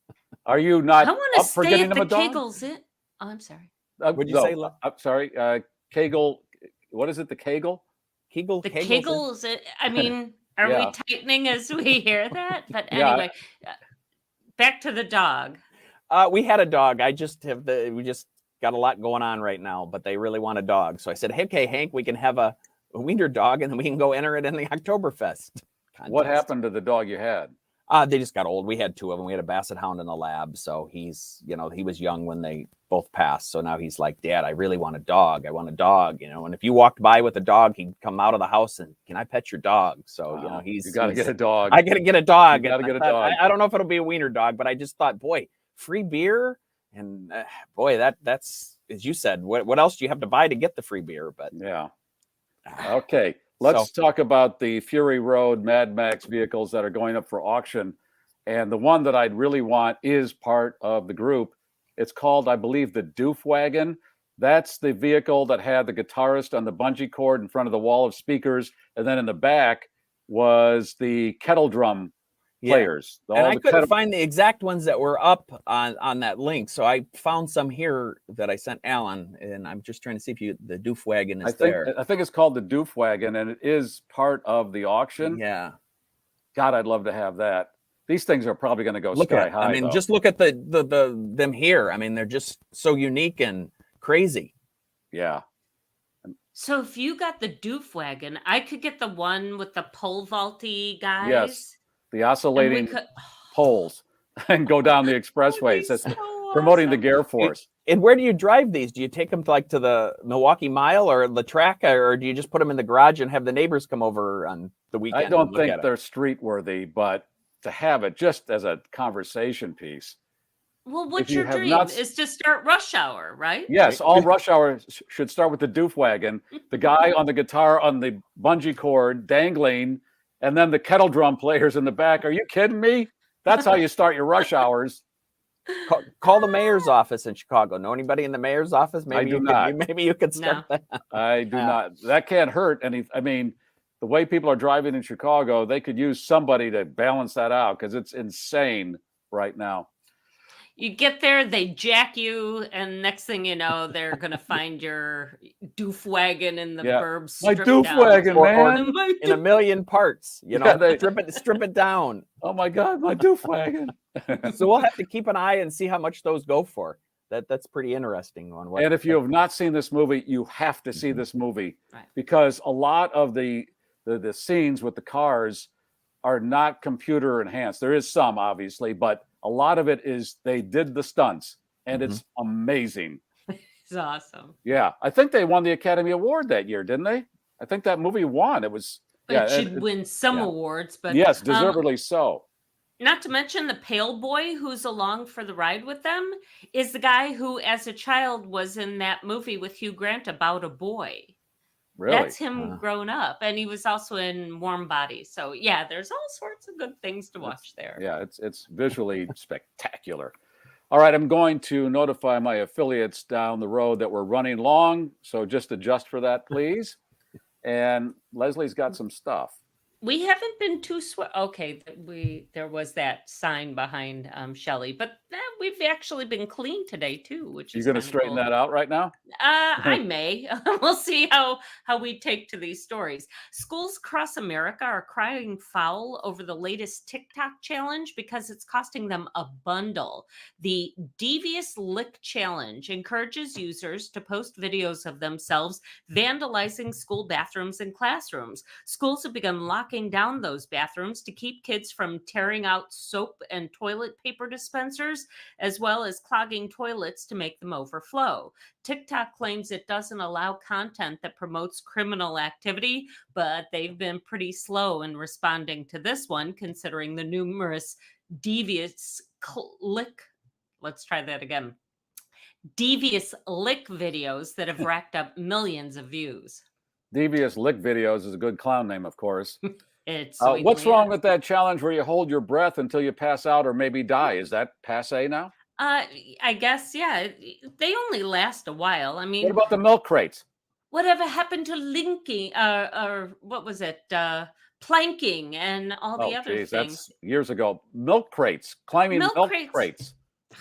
J: Are you not
L: I want to
J: up for
L: stay
J: getting
L: at
J: them
L: the
J: a dog?
L: Kegels. Oh, I'm sorry.
M: Would you say?
J: I'm sorry. Kegel. What is it? The Kegel?
M: Kegel.
L: The Kegels. I mean. Are we tightening as we hear that? But anyway, back to the dog.
M: We had a dog. We just got a lot going on right now, but they really want a dog. So I said, hey, okay, Hank, we can have a Wiener Dog, and then we can go enter it in the Oktoberfest contest.
J: What happened to the dog you had?
M: They just got old. We had two of them. We had a Basset Hound in the lab. So he was young when they both passed. So now he's like, Dad, I really want a dog. I want a dog, And if you walked by with a dog, he'd come out of the house and, can I pet your dog? So, you
J: got to get a dog.
M: I got to get a dog.
J: You got to get a dog.
M: I don't know if it'll be a Wiener Dog, but I just thought, boy, free beer. And boy, that's, as you said, what else do you have to buy to get the free beer? But
J: yeah. Okay. Let's talk about the Fury Road Mad Max vehicles that are going up for auction. And the one that I'd really want is part of the group. It's called, I believe, the Doof Wagon. That's the vehicle that had the guitarist on the bungee cord in front of the wall of speakers. And then in the back was the kettle drum players.
M: And I couldn't find the exact ones that were up on that link. So I found some here that I sent Alan, and I'm just trying to see if the Doof Wagon is there.
J: I think it's called the Doof Wagon, and it is part of the auction.
M: Yeah.
J: God, I'd love to have that. These things are probably going to go sky high.
M: I mean, just look at them here. I mean, they're just so unique and crazy.
J: Yeah.
L: So if you got the Doof Wagon, I could get the one with the pole vaulty guys.
J: Yes. The oscillating poles and go down the expressways. That's promoting the GarrForce.
M: And where do you drive these? Do you take them to the Milwaukee Mile or the track, or do you just put them in the garage and have the neighbors come over on the weekend?
J: I don't think they're street worthy, but to have it just as a conversation piece,
L: Well, what's
J: you
L: your
J: have
L: dream?
J: not
L: Is to start Rush Hour, right?
J: Yes, all Rush Hour should start with the doof wagon, the guy on the guitar on the bungee cord dangling, and then the kettle drum players in the back. Are you kidding me? That's how you start your Rush Hours.
M: Call the mayor's office in Chicago. Know anybody in the mayor's office? Maybe
J: I do not.
M: Maybe you could start that.
J: I do not. That can't hurt any. I mean, the way people are driving in Chicago, they could use somebody to balance that out because it's insane right now.
L: You get there, they jack you, and next thing you know, they're gonna find your doof wagon in the burbs.
J: My doof wagon, man,
M: in a million parts. You know, strip it down.
J: Oh my God, my doof wagon.
M: So we'll have to keep an eye and see how much those go for. That's pretty interesting. On what.
J: And if you have not seen this movie, you have to see this movie because a lot of the scenes with the cars are not computer enhanced. There is some, obviously, but a lot of it is they did the stunts, and it's amazing.
L: It's awesome.
J: Yeah, I think they won the Academy Award that year, didn't they? I think that movie won. It was.
L: It should win some awards, but
J: yes, deservedly so.
L: Not to mention the pale boy who's along for the ride with them is the guy who, as a child, was in that movie with Hugh Grant about a boy.
J: Really?
L: That's him grown up. And he was also in Warm Bodies. So, yeah, there's all sorts of good things to watch there.
J: Yeah, it's visually spectacular. All right, I'm going to notify my affiliates down the road that we're running long. So just adjust for that, please. And Leslie's got some stuff.
L: We haven't been too okay. There was that sign behind Shelley, but we've actually been clean today too. Which
J: you're going to straighten that out right now?
L: I may. We'll see how we take to these stories. Schools across America are crying foul over the latest TikTok challenge because it's costing them a bundle. The Devious Lick Challenge encourages users to post videos of themselves vandalizing school bathrooms and classrooms. Schools have begun locking down those bathrooms to keep kids from tearing out soap and toilet paper dispensers, as well as clogging toilets to make them overflow. TikTok claims it doesn't allow content that promotes criminal activity, but they've been pretty slow in responding to this one, considering the numerous devious lick. Let's try that again. Devious lick videos that have racked up millions of views.
J: Devious Lick Videos is a good clown name, of course.
L: What's
J: wrong with that challenge where you hold your breath until you pass out or maybe die? Is that passe now?
L: I guess, yeah. They only last a while. I mean,
J: what about the milk crates?
L: Whatever happened to linking, or what was it? Planking and all the other things.
J: That's years ago. Milk crates, climbing milk crates.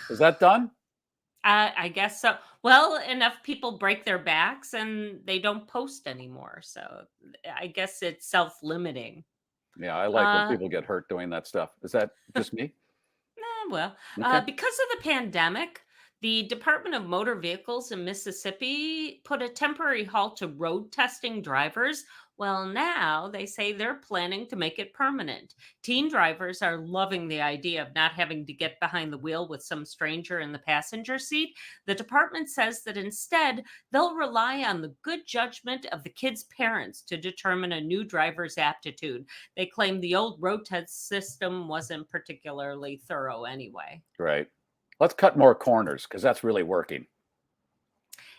J: Is that done?
L: I guess so. Well, enough people break their backs and they don't post anymore. So I guess it's self-limiting.
J: Yeah, I like when people get hurt doing that stuff. Is that just me?
L: Because of the pandemic, the Department of Motor Vehicles in Mississippi put a temporary halt to road testing drivers. Well, now they say they're planning to make it permanent. Teen drivers are loving the idea of not having to get behind the wheel with some stranger in the passenger seat. The department says that instead, they'll rely on the good judgment of the kids' parents to determine a new driver's aptitude. They claim the old road test system wasn't particularly thorough anyway.
J: Right. Let's cut more corners because that's really working.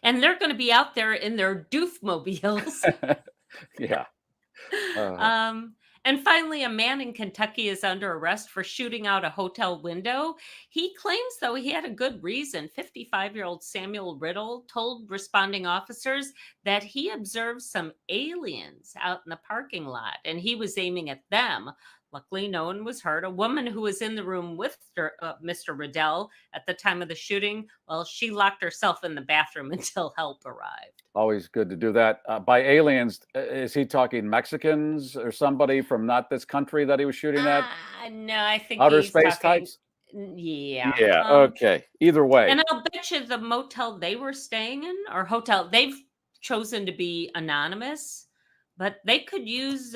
L: And they're going to be out there in their doofmobiles.
J: Yeah.
L: And finally, a man in Kentucky is under arrest for shooting out a hotel window. He claims, though, he had a good reason. 55-year-old Samuel Riddle told responding officers that he observed some aliens out in the parking lot, and he was aiming at them. Luckily, no one was hurt. A woman who was in the room with Mr. Riddell at the time of the shooting, well, she locked herself in the bathroom until help arrived.
J: Always good to do that. By aliens, is he talking Mexicans or somebody from not this country that he was shooting at?
L: No, I think
J: outer
L: he's
J: space
L: talking,
J: types.
L: Yeah.
J: Yeah. Okay. Either way.
L: And I'll bet you the motel they were staying in, or hotel, they've chosen to be anonymous, but they could use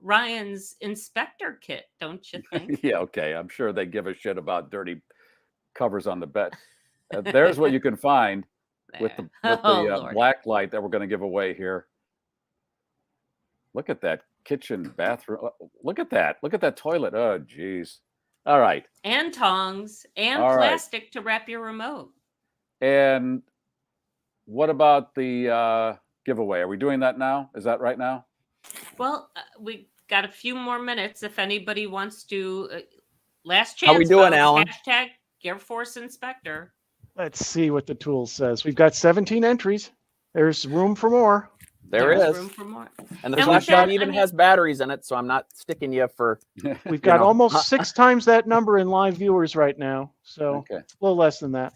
L: Ryan's inspector kit, don't you think?
J: Yeah. Okay. I'm sure they give a shit about dirty covers on the bed. There's what you can find. With the black light that we're going to give away here. Look at that kitchen bathroom. Look at that. Look at that toilet. Oh, geez. All right.
L: And tongs and
J: All right.
L: plastic to wrap your remote.
J: And what about the giveaway? Are we doing that now? Is that right now?
L: Well, we got a few more minutes if anybody wants to. Last chance.
M: How we doing,
L: folks.
M: Alan?
L: Hashtag GarrForce Inspector.
K: Let's see what the tool says. We've got 17 entries. There's room for more.
M: There's
L: room for more.
M: And the flashlight even has batteries in it, so I'm not sticking you for.
K: We've got almost 6 times that number in live viewers right now. So a little less than that.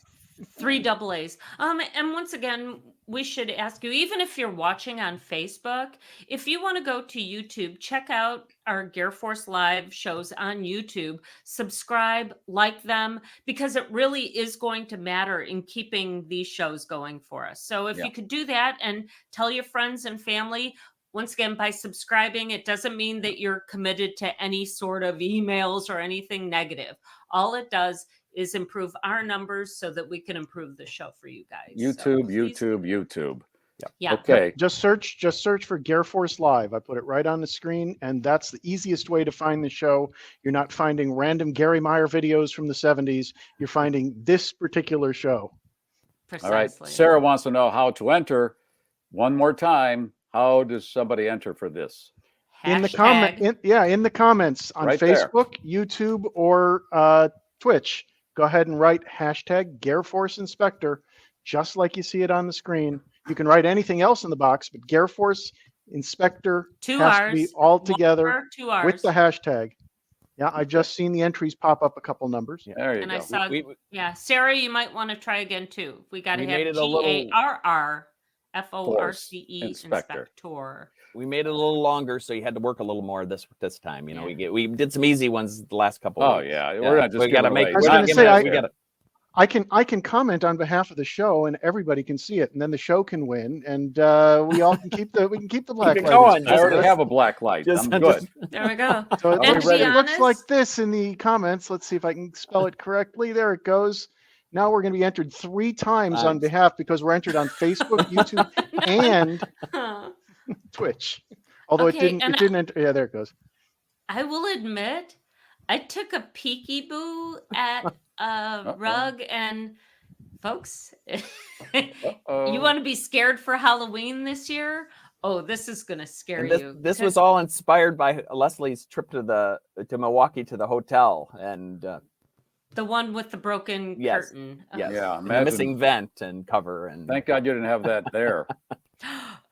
L: 3 double A's. And once again, we should ask you, even if you're watching on Facebook, if you want to go to YouTube, check out our GarrForce Live shows on YouTube, subscribe, like them, because it really is going to matter in keeping these shows going for us. So if you could do that and tell your friends and family, once again, by subscribing, it doesn't mean that you're committed to any sort of emails or anything negative. All it does is improve our numbers so that we can improve the show for you guys.
J: YouTube.
L: Yeah.
J: Okay.
K: Just search for GarrForce Live. I put it right on the screen, and that's the easiest way to find the show. You're not finding random Garry Meier videos from the 70s. You're finding this particular show.
L: Precisely.
J: All right. Sarah wants to know how to enter. One more time. How does somebody enter for this?
K: In the comments on
J: Right
K: Facebook, YouTube, or Twitch. Go ahead and write hashtag GarrForce Inspector, just like you see it on the screen. You can write anything else in the box, but GarrForce Inspector has to be all together with the hashtag. Yeah, I just seen the entries pop up a couple numbers.
J: There you
L: and
J: go.
L: I saw, Sarah, you might want to try again too. We got to have GarrForce Inspector.
M: We made it a little longer, so you had to work a little more this time. You know, we did some easy ones the last couple.
J: Oh
M: weeks.
J: yeah, we're not just.
M: We got to make.
K: I was going to say I can comment on behalf of the show, and everybody can see it, and then the show can win, and we all can keep the black light.
J: I already have a black light. I'm good.
L: There we go.
K: So
L: And
K: it looks like this in the comments. Let's see if I can spell it correctly. There it goes. Now we're going to be entered 3 times on behalf because we're entered on Facebook, YouTube, and Twitch. Although it didn't enter. Yeah, there it goes.
L: I will admit, I took a peekaboo at a rug, and folks, you want to be scared for Halloween this year? Oh, this is going to scare you.
M: This was all inspired by Leslie's trip to Milwaukee to the hotel, and
L: the one with the broken curtain.
M: Yes.
J: Yeah.
M: And the missing vent and cover. And
J: thank God you didn't have that there.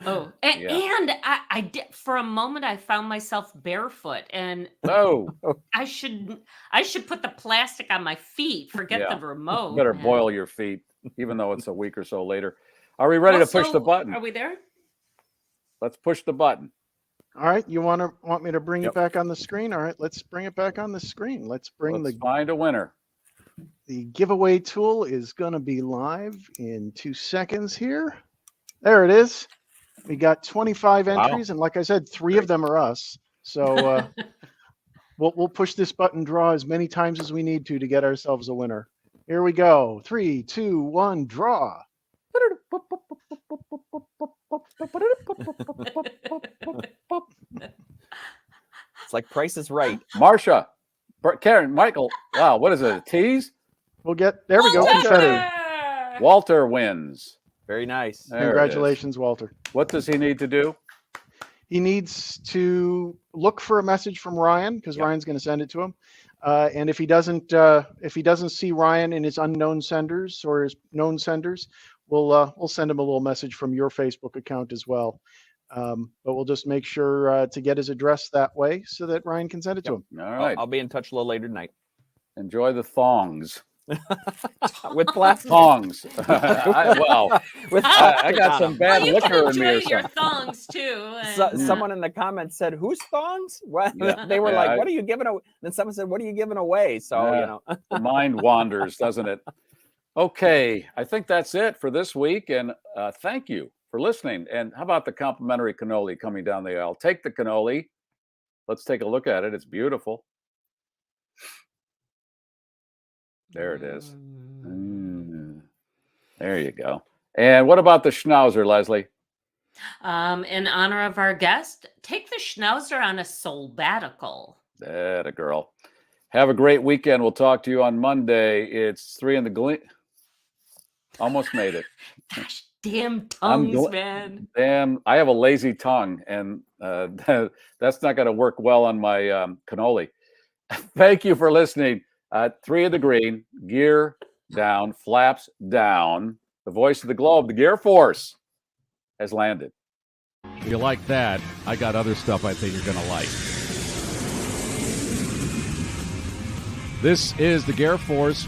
L: Oh, and I did for a moment. I found myself barefoot, and I should put the plastic on my feet. Forget the remote.
J: You better boil your feet, even though it's a week or so later. Are we ready to push the button?
L: Are we there?
J: Let's push the button.
K: All right, you want me to bring it back on the screen? All right, let's bring it back on the screen. Let's
J: find a winner.
K: The giveaway tool is going to be live in 2 seconds here. There it is. We got 25 entries, and like I said, 3 of them are us. So we'll push this button draw as many times as we need to get ourselves a winner. Here we go. 3, 2, 1, draw.
M: It's like Price is Right.
J: Marsha, Karen, Michael. Wow, what is it? A tease?
K: There we go. Confetti.
J: Walter wins.
M: Very nice.
K: Congratulations, Walter.
J: What does he need to do?
K: He needs to look for a message from Ryan because Ryan's going to send it to him. And if he doesn't see Ryan in his unknown senders or his known senders, we'll send him a little message from your Facebook account as well. But we'll just make sure to get his address that way so that Ryan can send it to him.
J: All right.
M: I'll be in touch a little later tonight.
J: Enjoy the thongs.
M: With plastic
J: thongs. I got some bad liquor in me or
L: your
J: something.
L: thongs too.
M: Someone in the comments said, "Whose thongs?" What? They were like, "What are you giving away?" Then someone said, "What are you giving away?" So
J: the mind wanders, doesn't it? Okay, I think that's it for this week, and thank you for listening. And how about the complimentary cannoli coming down the aisle? Take the cannoli. Let's take a look at it. It's beautiful. There it is. There you go. And what about the schnauzer, Leslie?
L: In honor of our guest, take the schnauzer on a soulbatical.
J: That a girl. Have a great weekend. We'll talk to you on Monday. It's 3 in the gleam. Almost made it.
L: Damn tongues, man.
J: Damn, I have a lazy tongue, and that's not going to work well on my cannoli. Thank you for listening. 3 of the green, gear down, flaps down. The voice of the globe, the GarrForce, has landed.
E: If you like that, I got other stuff I think you're going to like. This is the GarrForce